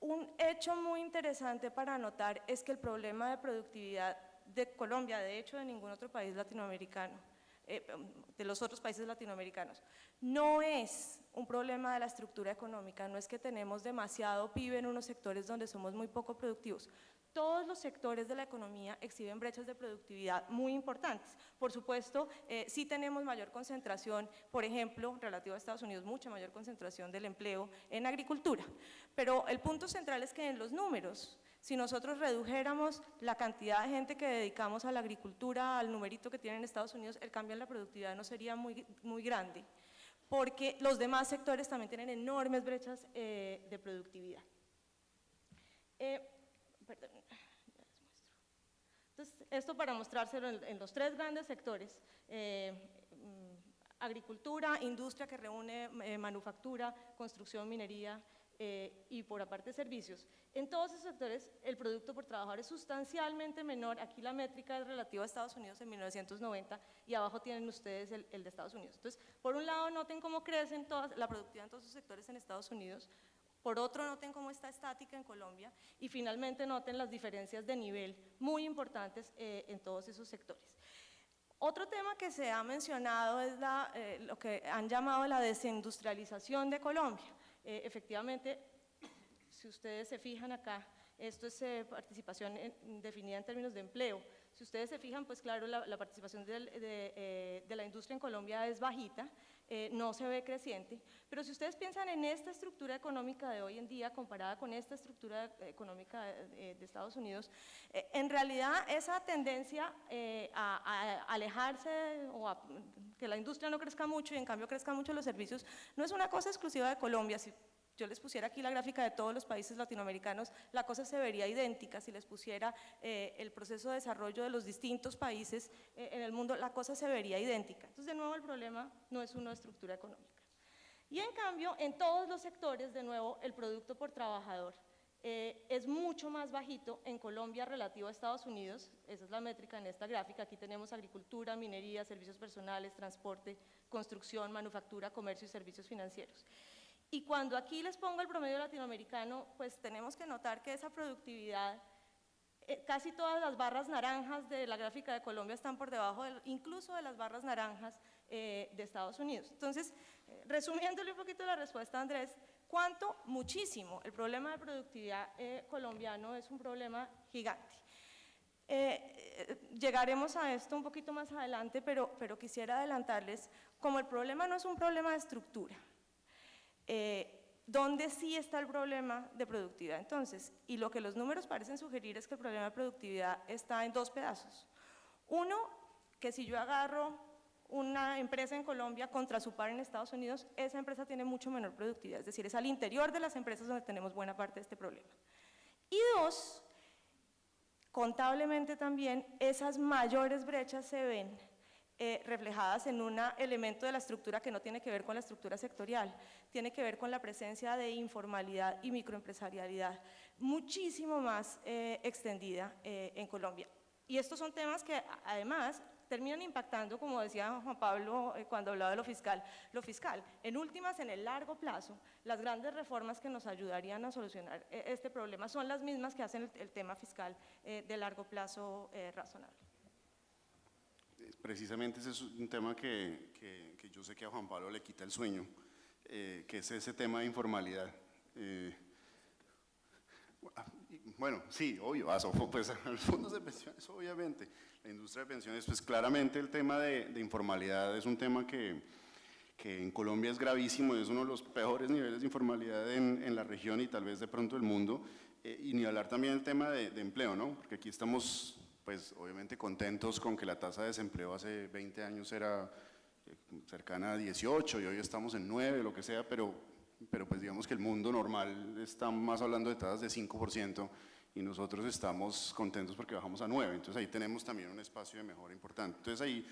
Un hecho muy interesante para notar es que el problema de productividad de Colombia, de hecho de ningún otro país latinoamericano, de los otros países latinoamericanos, no es un problema de la estructura económica, no es que tenemos demasiado PIB en unos sectores donde somos muy poco productivos. Todos los sectores de la economía exhiben brechas de productividad muy importantes. Por supuesto, sí tenemos mayor concentración, por ejemplo, relativo a Estados Unidos, mucha mayor concentración del empleo en agricultura. Pero el punto central es que en los números, si nosotros redujéramos la cantidad de gente que dedicamos a la agricultura, al numerito que tienen en Estados Unidos, el cambio en la productividad no sería muy grande, porque los demás sectores también tienen enormes brechas de productividad. Perdón, ya les muestro. Entonces, esto para mostrárselo en los tres grandes sectores, agricultura, industria que reúne manufactura, construcción, minería y por aparte servicios. En todos esos sectores el producto por trabajador es sustancialmente menor. Aquí la métrica es relativa a Estados Unidos en 1990 y abajo tienen ustedes el de Estados Unidos. Entonces, por un lado noten cómo crecen la productividad en todos esos sectores en Estados Unidos. Por otro, noten cómo está estática en Colombia y finalmente noten las diferencias de nivel muy importantes en todos esos sectores. Otro tema que se ha mencionado es lo que han llamado la desindustrialización de Colombia. Efectivamente, si ustedes se fijan acá, esto es participación definida en términos de empleo. Si ustedes se fijan, pues claro, la participación de la industria en Colombia es bajita, no se ve creciente, pero si ustedes piensan en esta estructura económica de hoy en día comparada con esta estructura económica de Estados Unidos, en realidad esa tendencia a alejarse o a que la industria no crezca mucho y en cambio crezcan mucho los servicios, no es una cosa exclusiva de Colombia. Si yo les pusiera aquí la gráfica de todos los países latinoamericanos, la cosa se vería idéntica. Si les pusiera el proceso de desarrollo de los distintos países en el mundo, la cosa se vería idéntica. Entonces, de nuevo, el problema no es uno de estructura económica. Y en cambio, en todos los sectores, de nuevo, el producto por trabajador es mucho más bajito en Colombia relativo a Estados Unidos. Esa es la métrica en esta gráfica. Aquí tenemos agricultura, minería, servicios personales, transporte, construcción, manufactura, comercio y servicios financieros. Y cuando aquí les pongo el promedio latinoamericano, pues tenemos que notar que esa productividad, casi todas las barras naranjas de la gráfica de Colombia están por debajo incluso de las barras naranjas de Estados Unidos. Entonces, resumiéndole un poquito la respuesta a Andrés, ¿cuánto? Muchísimo. El problema de productividad colombiano es un problema gigante. Llegaremos a esto un poquito más adelante, pero quisiera adelantarles, como el problema no es un problema de estructura, ¿dónde sí está el problema de productividad? Entonces, y lo que los números parecen sugerir es que el problema de productividad está en dos pedazos. Uno, que si yo agarro una empresa en Colombia contra su par en Estados Unidos, esa empresa tiene mucho menor productividad, es decir, es al interior de las empresas donde tenemos buena parte de este problema. Y dos, contablemente también, esas mayores brechas se ven reflejadas en un elemento de la estructura que no tiene que ver con la estructura sectorial, tiene que ver con la presencia de informalidad y microempresarialidad muchísimo más extendida en Colombia. Y estos son temas que además terminan impactando, como decía Juan Pablo cuando hablaba de lo fiscal. En últimas, en el largo plazo, las grandes reformas que nos ayudarían a solucionar este problema son las mismas que hacen el tema fiscal de largo plazo razonable. Precisamente ese es un tema que yo sé que a Juan Pablo le quita el sueño, que es ese tema de informalidad. Bueno, sí, obvio, pues a los fondos de pensiones, obviamente, la industria de pensiones, pues claramente el tema de informalidad es un tema que en Colombia es gravísimo, es uno de los peores niveles de informalidad en la región y tal vez de pronto el mundo, y ni hablar también del tema de empleo, ¿no? Porque aquí estamos pues obviamente contentos con que la tasa de desempleo hace 20 años era cercana a 18 y hoy estamos en 9, lo que sea, pero pues digamos que el mundo normal está más hablando de tasas de 5% y nosotros estamos contentos porque bajamos a 9, entonces ahí tenemos también un espacio de mejora importante. Entonces ahí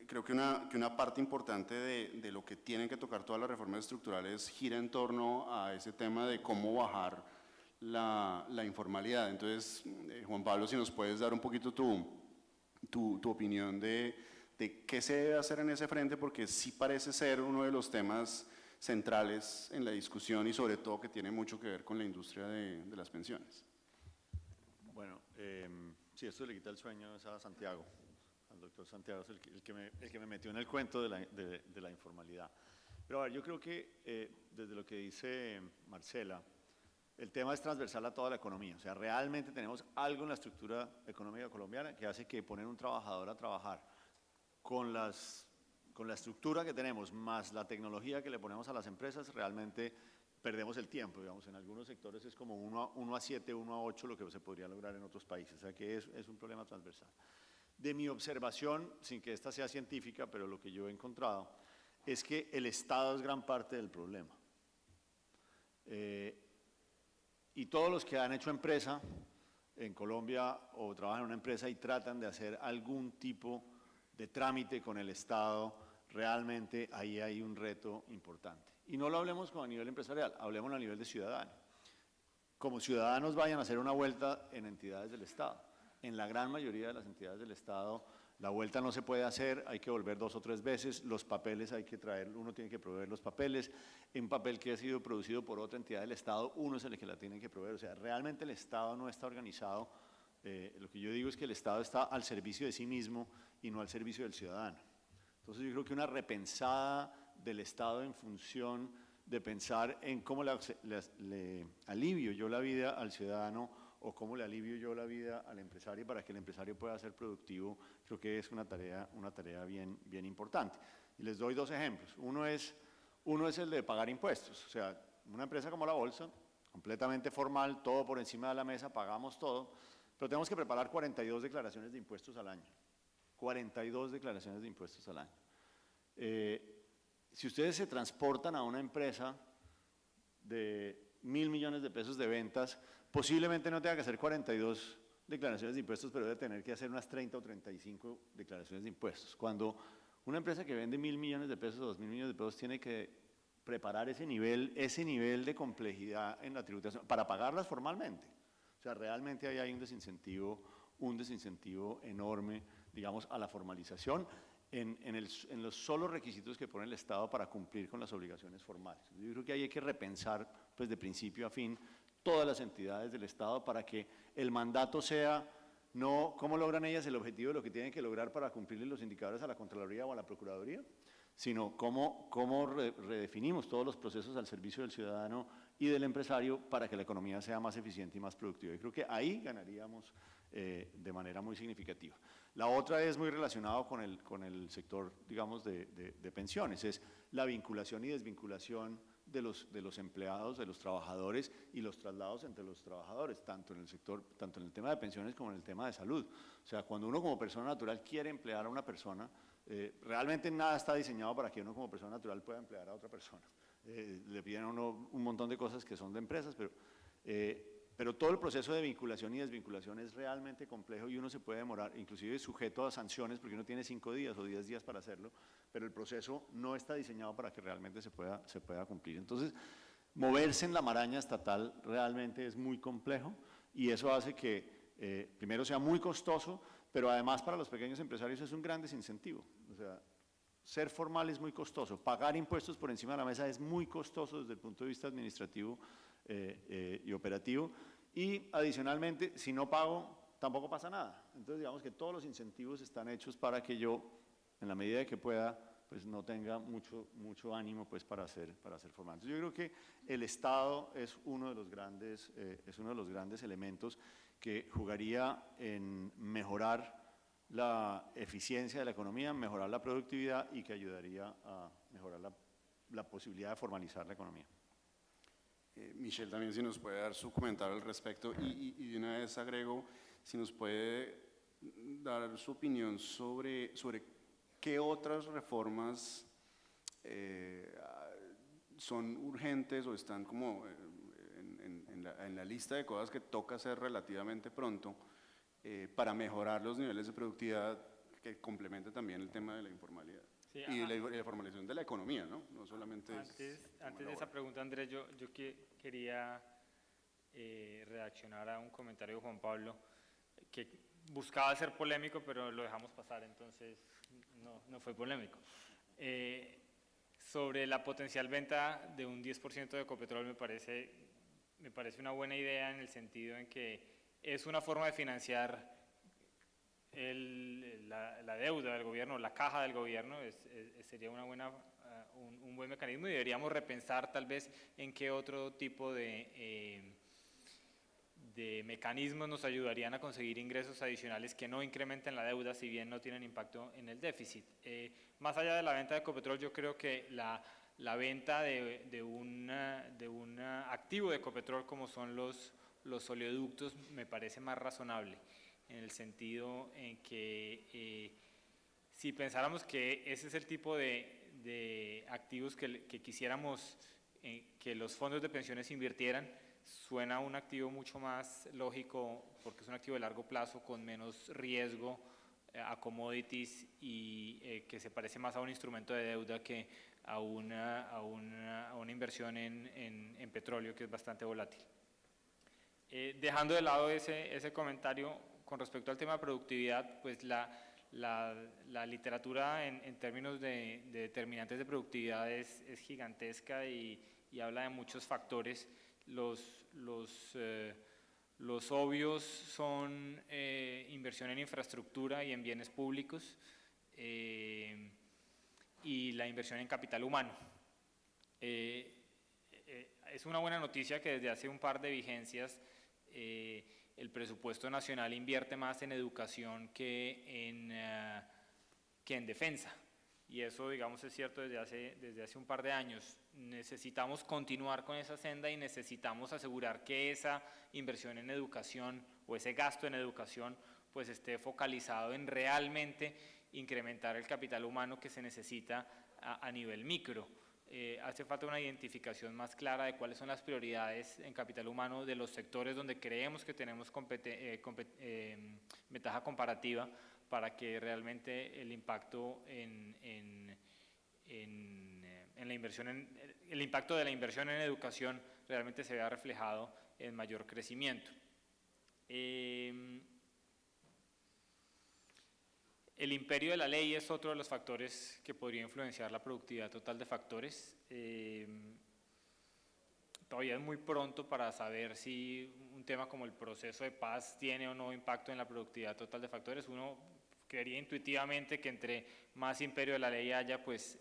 creo que una parte importante de lo que tienen que tocar todas las reformas estructurales gira en torno a ese tema de cómo bajar la informalidad. Entonces, Juan Pablo, si nos puedes dar un poquito tu opinión de qué se debe hacer en ese frente, porque sí parece ser uno de los temas centrales en la discusión y sobre todo que tiene mucho que ver con la industria de las pensiones. Bueno, sí, esto le quita el sueño a Santiago, al doctor Santiago, es el que me metió en el cuento de la informalidad. Pero a ver, yo creo que desde lo que dice Marcela, el tema es transversal a toda la economía, o sea, realmente tenemos algo en la estructura económica colombiana que hace que poner un trabajador a trabajar con la estructura que tenemos, más la tecnología que le ponemos a las empresas, realmente perdemos el tiempo, digamos, en algunos sectores es como 1 a 7, 1 a 8 lo que se podría lograr en otros países, o sea que es un problema transversal. De mi observación, sin que esta sea científica, pero lo que yo he encontrado, es que el Estado es gran parte del problema. Y todos los que han hecho empresa en Colombia o trabajan en una empresa y tratan de hacer algún tipo de trámite con el Estado, realmente ahí hay un reto importante. Y no lo hablemos como a nivel empresarial, hablemos a nivel de ciudadano. Como ciudadanos vayan a hacer una vuelta en entidades del Estado. En la gran mayoría de las entidades del Estado La vuelta no se puede hacer, hay que volver 2 o 3 veces, los papeles hay que traer, uno tiene que proveer los papeles, un papel que ha sido producido por otra entidad del Estado, uno es el que la tiene que proveer, o sea, realmente el Estado no está organizado, lo que yo digo es que el Estado está al servicio de sí mismo y no al servicio del ciudadano. Entonces yo creo que una repensada del Estado en función de pensar en cómo le alivio yo la vida al ciudadano o cómo le alivio yo la vida al empresario para que el empresario pueda ser productivo, creo que es una tarea bien importante. Y les doy 2 ejemplos. Uno es el de pagar impuestos. O sea, una empresa como la Bolsa, completamente formal, todo por encima de la mesa, pagamos todo, pero tenemos que preparar 42 declaraciones de impuestos al año. 42 declaraciones de impuestos al año. Si ustedes se transportan a una empresa de 1.000 millones de pesos de ventas, posiblemente no tenga que hacer 42 declaraciones de impuestos, pero debe tener que hacer unas 30 o 35 declaraciones de impuestos. Cuando una empresa que vende 1.000 millones de pesos o 2.000 millones de pesos tiene que preparar ese nivel de complejidad en la tributación para pagarlas formalmente. O sea, realmente ahí hay un desincentivo enorme, digamos, a la formalización en los solos requisitos que pone el Estado para cumplir con las obligaciones formales. Yo creo que ahí hay que repensar, pues de principio a fin, todas las entidades del Estado para que el mandato sea no cómo logran ellas el objetivo de lo que tienen que lograr para cumplir los indicadores a la Contraloría o a la Procuraduría, sino cómo redefinimos todos los procesos al servicio del ciudadano y del empresario para que la economía sea más eficiente y más productiva. Y creo que ahí ganaríamos de manera muy significativa. La otra es muy relacionado con el sector, digamos, de pensiones, es la vinculación y desvinculación de los empleados, de los trabajadores y los traslados entre los trabajadores, tanto en el tema de pensiones como en el tema de salud. O sea, cuando uno como persona natural quiere emplear a una persona, realmente nada está diseñado para que uno como persona natural pueda emplear a otra persona. Le piden a uno un montón de cosas que son de empresas, pero todo el proceso de vinculación y desvinculación es realmente complejo y uno se puede demorar, inclusive sujeto a sanciones, porque uno tiene 5 días o 10 días para hacerlo, pero el proceso no está diseñado para que realmente se pueda cumplir. Entonces, moverse en la maraña estatal realmente es muy complejo y eso hace que primero sea muy costoso, pero además para los pequeños empresarios es un gran desincentivo. O sea, ser formal es muy costoso, pagar impuestos por encima de la mesa es muy costoso desde el punto de vista administrativo y operativo, y adicionalmente, si no pago, tampoco pasa nada. Entonces, digamos que todos los incentivos están hechos para que yo, en la medida que pueda, pues no tenga mucho ánimo pues, para ser formal. Entonces, yo creo que el Estado es uno de los grandes elementos que jugaría en mejorar la eficiencia de la economía, mejorar la productividad y que ayudaría a mejorar la posibilidad de formalizar la economía. Michelle, también si nos puede dar su comentario al respecto y de una vez agrego, si nos puede dar su opinión sobre qué otras reformas son urgentes o están como en la lista de cosas que toca hacer relativamente pronto para mejorar los niveles de productividad que complementa también el tema de la informalidad. Sí, y la formalización de la economía, ¿no? No solamente antes de esa pregunta, Andrés, yo quería reaccionar a un comentario de Juan Pablo que buscaba ser polémico, pero lo dejamos pasar, entonces no fue polémico. Sobre la potencial venta de un 10% de Ecopetrol me parece una buena idea en el sentido en que es una forma de financiar la deuda del gobierno, la caja del gobierno, sería un buen mecanismo y deberíamos repensar tal vez en qué otro tipo de mecanismos nos ayudarían a conseguir ingresos adicionales que no incrementen la deuda, si bien no tienen impacto en el déficit. Más allá de la venta de Ecopetrol, yo creo que la venta de un activo de Ecopetrol como son los oleoductos me parece más razonable, en el sentido en que si pensáramos que ese es el tipo de activos que quisiéramos que los fondos de pensiones invirtieran, suena un activo mucho más lógico porque es un activo de largo plazo con menos riesgo a commodities y que se parece más a un instrumento de deuda que a una inversión en petróleo, que es bastante volátil. Dejando de lado ese comentario con respecto al tema de productividad, pues la la literatura en términos de determinantes de productividad es gigantesca y habla de muchos factores. Los obvios son inversión en infraestructura y en bienes públicos y la inversión en capital humano. Es una buena noticia que desde hace un par de vigencias el presupuesto nacional invierte más en educación que en defensa. Y eso, digamos, es cierto desde hace un par de años. Necesitamos continuar con esa senda y necesitamos asegurar que esa inversión en educación o ese gasto en educación pues esté focalizado en realmente incrementar el capital humano que se necesita a nivel micro. Hace falta una identificación más clara de cuáles son las prioridades en capital humano de los sectores donde creemos que tenemos ventaja comparativa para que realmente el impacto la inversión el impacto de la inversión en educación realmente se vea reflejado en mayor crecimiento. El imperio de la ley es otro de los factores que podría influenciar la productividad total de factores. Todavía es muy pronto para saber si un tema como el proceso de paz tiene o no impacto en la productividad total de factores. Uno creería intuitivamente que entre más imperio de la ley haya, pues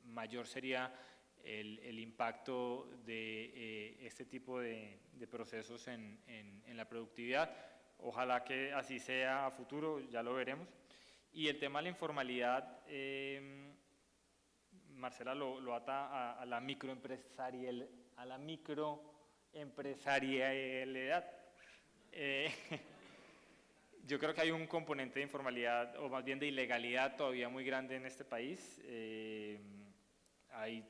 mayor sería el impacto de este tipo de procesos en la productividad. Ojalá que así sea a futuro, ya lo veremos. Y el tema de la informalidad, Marcela lo ata a la microempresarialidad. Yo creo que hay un componente de informalidad, o más bien de ilegalidad todavía muy grande en este país. Hay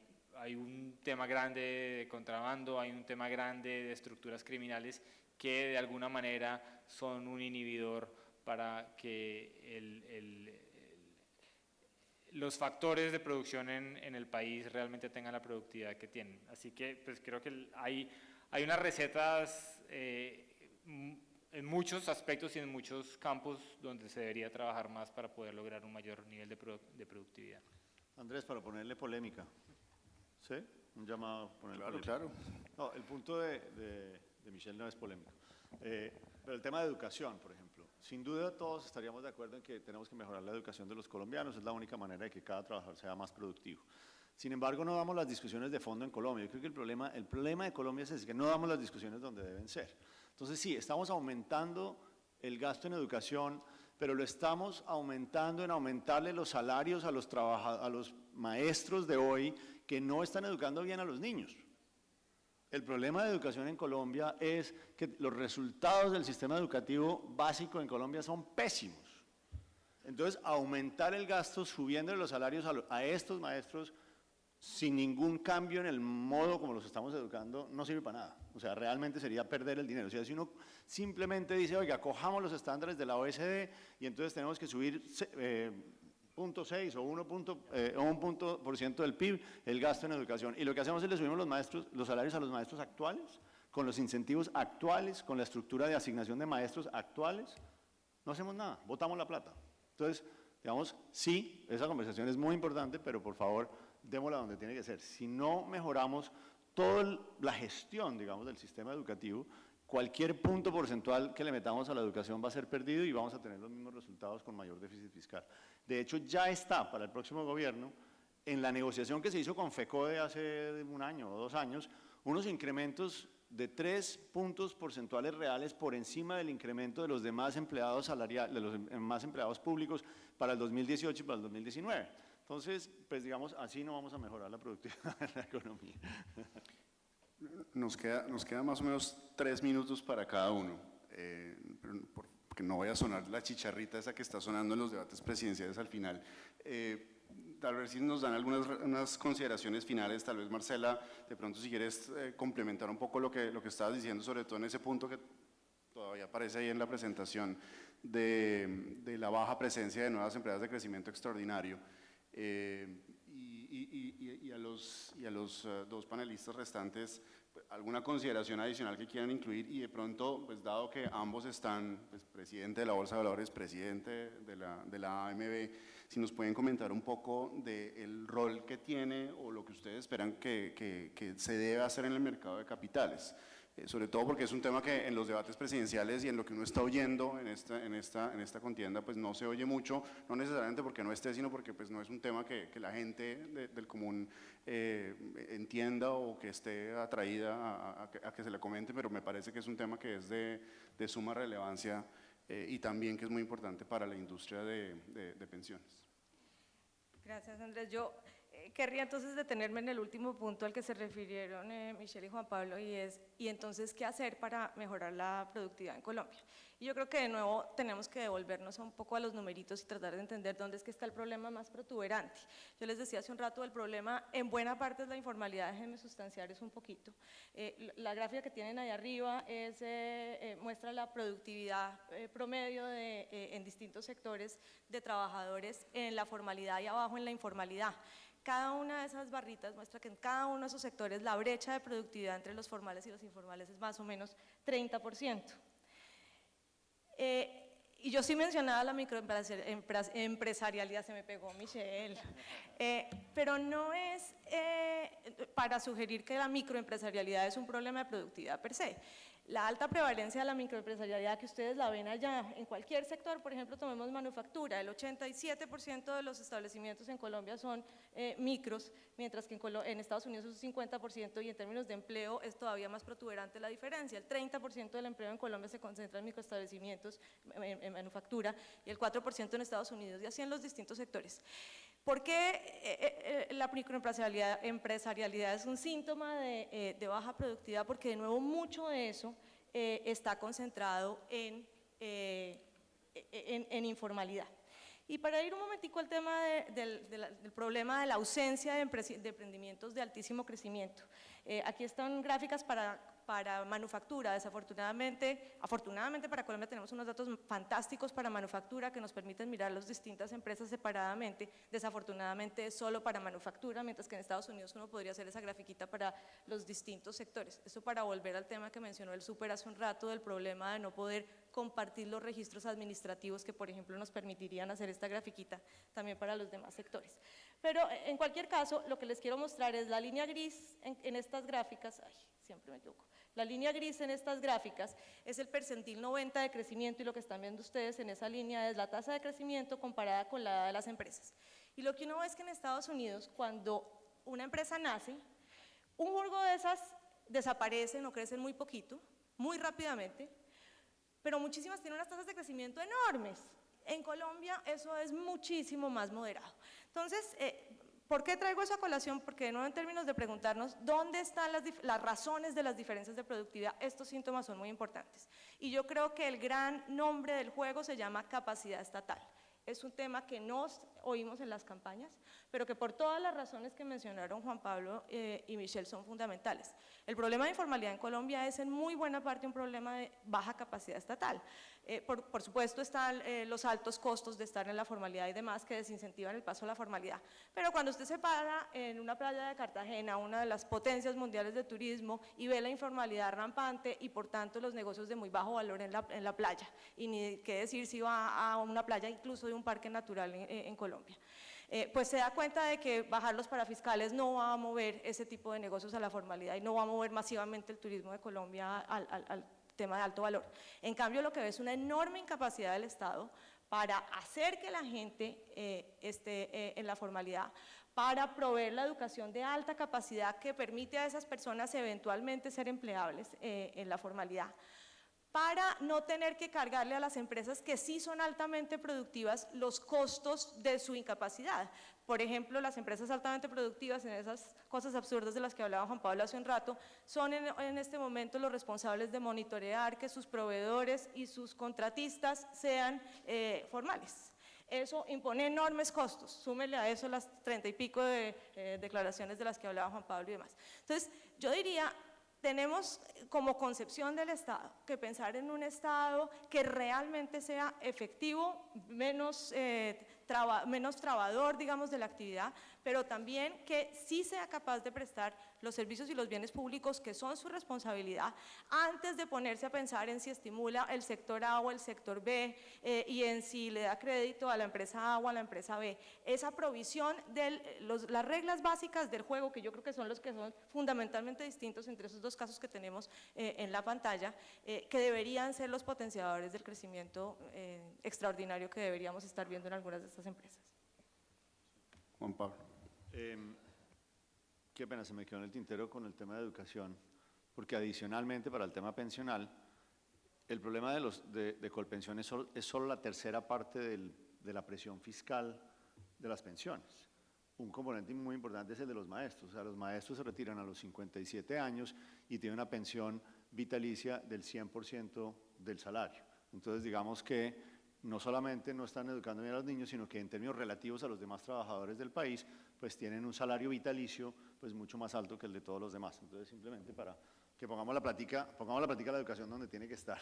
un tema grande de contrabando, hay un tema grande de estructuras criminales que de alguna manera son un inhibidor para que los factores de producción en el país realmente tengan la productividad que tienen. Así que pues creo que hay unas recetas en muchos aspectos y en muchos campos donde se debería trabajar más para poder lograr un mayor nivel de productividad. Andrés, para ponerle polémica, ¿sí? Un llamado a ponerle polémica. Claro. No, el punto de Michelle no es polémico. Pero el tema de educación, por ejemplo, sin duda todos estaríamos de acuerdo en que tenemos que mejorar la educación de los colombianos, es la única manera de que cada trabajador sea más productivo. Sin embargo, no damos las discusiones de fondo en Colombia. Yo creo que el problema de Colombia es ese, que no damos las discusiones donde deben ser. Entonces sí, estamos aumentando el gasto en educación, pero lo estamos aumentando en aumentarle los salarios a los maestros de hoy que no están educando bien a los niños. El problema de educación en Colombia es que los resultados del sistema educativo básico en Colombia son pésimos. Entonces, aumentar el gasto subiendo los salarios a estos maestros sin ningún cambio en el modo como los estamos educando no sirve para nada. O sea, realmente sería perder el dinero. O sea, si uno simplemente dice, oiga, cojamos los estándares de la OECD y entonces tenemos que subir 0.6 o 1% del PIB el gasto en educación. Y lo que hacemos es le subimos los salarios a los maestros actuales, con los incentivos actuales, con la estructura de asignación de maestros actuales. No hacemos nada, botamos la plata. Entonces, digamos, sí, esa conversación es muy importante, pero por favor, démosla donde tiene que ser. Si no mejoramos toda la gestión, digamos, del sistema educativo, cualquier punto porcentual que le metamos a la educación va a ser perdido y vamos a tener los mismos resultados con mayor déficit fiscal. De hecho, ya está para el próximo gobierno, en la negociación que se hizo con FECODE hace un año o 2 años, unos incrementos de 3 puntos porcentuales reales por encima del incremento de los demás empleados salariales, de los demás empleados públicos para el 2018 y para el 2019. Entonces, pues digamos, así no vamos a mejorar la productividad de la economía. Nos queda más o menos 3 minutos para cada uno, porque no voy a sonar la chicharrita esa que está sonando en los debates presidenciales al final. Tal vez si nos dan unas consideraciones finales, tal vez Marcela, de pronto si quieres complementar un poco lo que estabas diciendo, sobre todo en ese punto que todavía aparece ahí en la presentación de la baja presencia de nuevas empresas de crecimiento extraordinario. Y a los dos panelistas restantes, alguna consideración adicional que quieran incluir, y de pronto, pues dado que ambos están, pues, presidente de la Bolsa de Valores, presidente de la AMB, si nos pueden comentar un poco del rol que tiene o lo que ustedes esperan que se debe hacer en el mercado de capitales. Sobre todo porque es un tema que en los debates presidenciales y en lo que uno está oyendo en esta contienda, pues no se oye mucho, no necesariamente porque no esté, sino porque pues no es un tema que la gente del común entienda o que esté atraída a que se le comente, pero me parece que es un tema que es de suma relevancia y también que es muy importante para la industria de pensiones. Gracias, Andrés. Yo querría entonces detenerme en el último punto al que se refirieron Michelle y Juan Pablo, y entonces, ¿qué hacer para mejorar la productividad en Colombia? Y yo creo que de nuevo tenemos que devolvernos un poco a los numeritos y tratar de entender dónde es que está el problema más protuberante. Yo les decía hace un rato, el problema en buena parte es la informalidad, déjenme sustanciar eso un poquito. La gráfica que tienen ahí arriba muestra la productividad promedio en distintos sectores de trabajadores en la formalidad y abajo en la informalidad. Cada una de esas barritas muestra que en cada uno de esos sectores la brecha de productividad entre los formales y los informales es más o menos 30%. Y yo sí mencionaba la microempresarialidad, se me pegó Michelle, pero no es para sugerir que la microempresarialidad es un problema de productividad per se. La alta prevalencia de la microempresarialidad que ustedes la ven allá, en cualquier sector, por ejemplo, tomemos manufactura, el 87% de los establecimientos en Colombia son micros, mientras que en Estados Unidos es un 50%, y en términos de empleo es todavía más protuberante la diferencia. El 30% del empleo en Colombia se concentra en microestablecimientos, en manufactura, y el 4% en Estados Unidos, y así en los distintos sectores. ¿Por qué la microempresarialidad es un síntoma de baja productividad? Porque de nuevo mucho de eso está concentrado en informalidad. Y para ir un momentico al tema del problema de la ausencia de emprendimientos de altísimo crecimiento, aquí están gráficas para manufactura. Afortunadamente para Colombia tenemos unos datos fantásticos para manufactura que nos permiten mirar las distintas empresas separadamente. Desafortunadamente es solo para manufactura, mientras que en Estados Unidos uno podría hacer esa grafiquita para los distintos sectores. Eso para volver al tema que mencionó el Súper hace un rato, del problema de no poder compartir los registros administrativos que, por ejemplo, nos permitirían hacer esta grafiquita también para los demás sectores. Pero en cualquier caso, lo que les quiero mostrar es la línea gris en estas gráficas. Ay, siempre me equivoco. La línea gris en estas gráficas es el percentil 90 de crecimiento, y lo que están viendo ustedes en esa línea es la tasa de crecimiento comparada con la de las empresas. Y lo que uno ve es que en Estados Unidos, cuando una empresa nace, un jurgo de esas desaparecen o crecen muy poquito, muy rápidamente, pero muchísimas tienen unas tasas de crecimiento enormes. En Colombia eso es muchísimo más moderado. Entonces, ¿por qué traigo eso a colación? Porque de nuevo, en términos de preguntarnos dónde están las razones de las diferencias de productividad, estos síntomas son muy importantes. Y yo creo que el gran nombre del juego se llama capacidad estatal. Es un tema que no oímos en las campañas, pero que por todas las razones que mencionaron Juan Pablo y Michelle son fundamentales. El problema de informalidad en Colombia es en muy buena parte un problema de baja capacidad estatal. Por supuesto están los altos costos de estar en la formalidad y demás que desincentivan el paso a la formalidad, pero cuando usted se para en una playa de Cartagena, una de las potencias mundiales de turismo, y ve la informalidad rampante y por tanto los negocios de muy bajo valor en la playa, y ni qué decir si va a una playa incluso de un parque natural en Colombia, pues se da cuenta de que bajar los parafiscales no va a mover ese tipo de negocios a la formalidad y no va a mover masivamente el turismo de Colombia al tema de alto valor. En cambio, lo que ve es una enorme incapacidad del Estado para hacer que la gente esté en la formalidad, para proveer la educación de alta capacidad que permite a esas personas eventualmente ser empleables en la formalidad, para no tener que cargarle a las empresas que sí son altamente productivas los costos de su incapacidad. Por ejemplo, las empresas altamente productivas, en esas cosas absurdas de las que hablaba Juan Pablo hace un rato, son en este momento los responsables de monitorear que sus proveedores y sus contratistas sean formales. Eso impone enormes costos, súmele a eso las 30 y pico de declaraciones de las que hablaba Juan Pablo y demás. Entonces, yo diría, tenemos como concepción del Estado que pensar en un Estado que realmente sea efectivo, menos menos trabador, digamos, de la actividad, pero también que sí sea capaz de prestar los servicios y los bienes públicos que son su responsabilidad, antes de ponerse a pensar en si estimula el sector A o el sector B y en si le da crédito a la empresa A o a la empresa B. Esa provisión de las reglas básicas del juego, que yo creo que son los que son fundamentalmente distintos entre esos dos casos que tenemos en la pantalla, que deberían ser los potenciadores del crecimiento extraordinario que deberíamos estar viendo en algunas de estas empresas. Juan Pablo. Qué pena, se me quedó en el tintero con el tema de educación, porque adicionalmente para el tema pensional, el problema de Colpensión es solo la tercera parte de la presión fiscal de las pensiones. Un componente muy importante es el de los maestros. O sea, los maestros se retiran a los 57 años y tienen una pensión vitalicia del 100% del salario. Entonces, digamos que no solamente no están educando bien a los niños, sino que en términos relativos a los demás trabajadores del país, pues tienen un salario vitalicio pues mucho más alto que el de todos los demás. Entonces, simplemente para que pongamos la plática de la educación donde tiene que estar.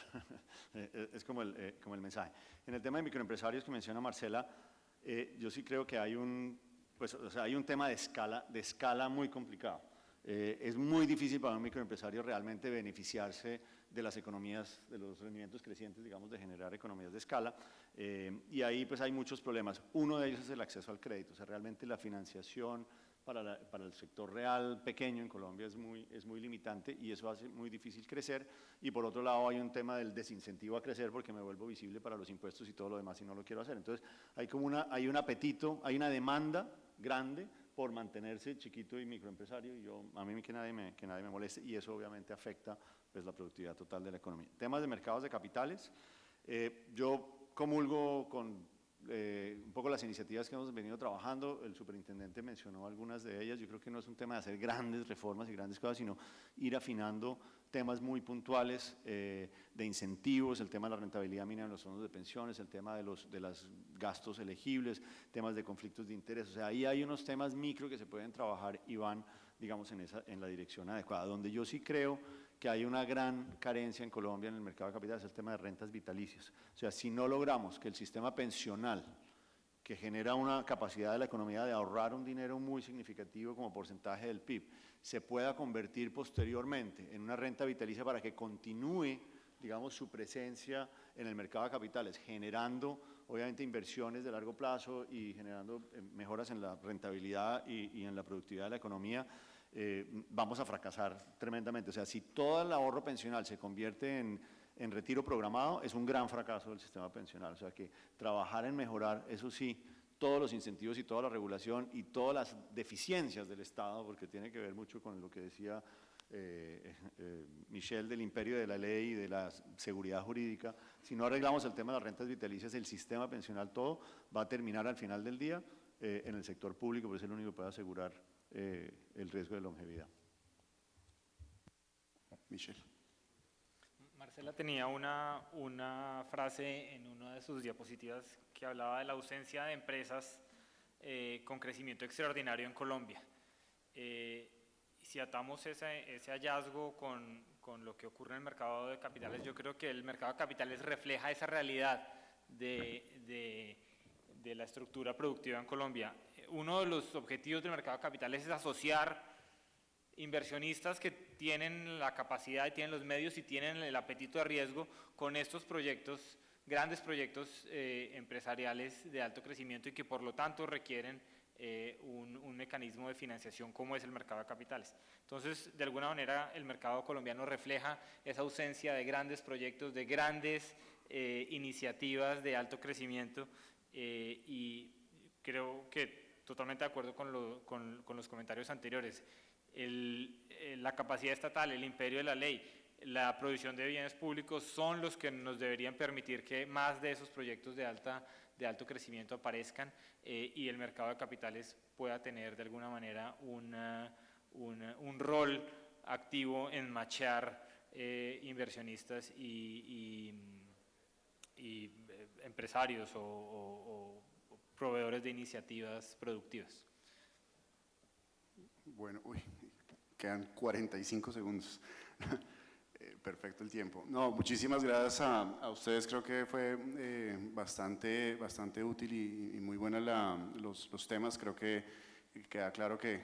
Es como el mensaje. En el tema de microempresarios que menciona Marcela, yo sí creo que hay hay un tema de escala muy complicado. Es muy difícil para un microempresario realmente beneficiarse de las economías, de los rendimientos crecientes, digamos, de generar economías de escala, y ahí pues hay muchos problemas. Uno de ellos es el acceso al crédito, o sea, realmente la financiación para el sector real pequeño en Colombia es muy limitante y eso hace muy difícil crecer. Y por otro lado hay un tema del desincentivo a crecer porque me vuelvo visible para los impuestos y todo lo demás y no lo quiero hacer. Entonces hay un apetito, hay una demanda grande por mantenerse chiquito y microempresario, y a mí que nadie me moleste, y eso obviamente afecta pues, la productividad total de la economía. Temas de mercados de capitales, yo comulgo con un poco las iniciativas que hemos venido trabajando. El superintendente mencionó algunas de ellas. Yo creo que no es un tema de hacer grandes reformas y grandes cosas, sino ir afinando temas muy puntuales de incentivos, el tema de la rentabilidad mínima en los fondos de pensiones, el tema de los gastos elegibles, temas de conflictos de interés. O sea, ahí hay unos temas micro que se pueden trabajar y van, digamos, en la dirección adecuada. Donde yo sí creo que hay una gran carencia en Colombia en el mercado de capitales es el tema de rentas vitalicias. O sea, si no logramos que el sistema pensional, que genera una capacidad de la economía de ahorrar un dinero muy significativo como porcentaje del PIB, se pueda convertir posteriormente en una renta vitalicia para que continúe, digamos, su presencia en el mercado de capitales, generando obviamente inversiones de largo plazo y generando mejoras en la rentabilidad y en la productividad de la economía, vamos a fracasar tremendamente. O sea, si todo el ahorro pensional se convierte en retiro programado, es un gran fracaso del sistema pensional. O sea, que trabajar en mejorar, eso sí, todos los incentivos y toda la regulación y todas las deficiencias del Estado, porque tiene que ver mucho con lo que decía Michelle del imperio de la ley y de la seguridad jurídica. Si no arreglamos el tema de las rentas vitalicias, el sistema pensional todo va a terminar al final del día en el sector público, porque es el único que puede asegurar el riesgo de longevidad. Michelle. Marcela tenía una frase en una de sus diapositivas que hablaba de la ausencia de empresas con crecimiento extraordinario en Colombia. Si atamos ese hallazgo con lo que ocurre en el mercado de capitales, yo creo que el mercado de capitales refleja esa realidad de la estructura productiva en Colombia. Uno de los objetivos del mercado de capitales es asociar inversionistas que tienen la capacidad y tienen los medios y tienen el apetito de riesgo con estos proyectos, grandes proyectos empresariales de alto crecimiento y que por lo tanto requieren un mecanismo de financiación como es el mercado de capitales. Entonces, de alguna manera, el mercado colombiano refleja esa ausencia de grandes proyectos, de grandes iniciativas de alto crecimiento y creo que totalmente de acuerdo con los comentarios anteriores. La capacidad estatal, el imperio de la ley, la provisión de bienes públicos son los que nos deberían permitir que más de esos proyectos de alto crecimiento aparezcan y el mercado de capitales pueda tener de alguna manera un rol activo en machear inversionistas y empresarios o proveedores de iniciativas productivas. Bueno, quedan 45 segundos. Perfecto el tiempo. No, muchísimas gracias a ustedes, creo que fue bastante útil y muy buenos los temas. Creo que queda claro que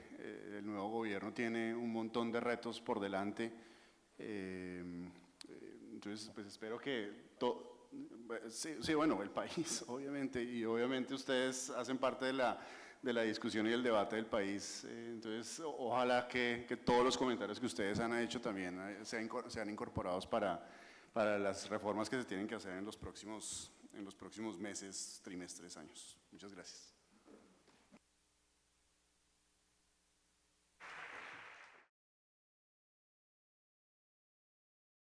el nuevo gobierno tiene un montón de retos por delante. Entonces, pues espero que sí, bueno, el país, obviamente, y obviamente ustedes hacen parte de la discusión y el debate del país. Entonces, ojalá que todos los comentarios que ustedes han hecho también sean incorporados para las reformas que se tienen que hacer en los próximos meses, trimestres, años. Muchas gracias.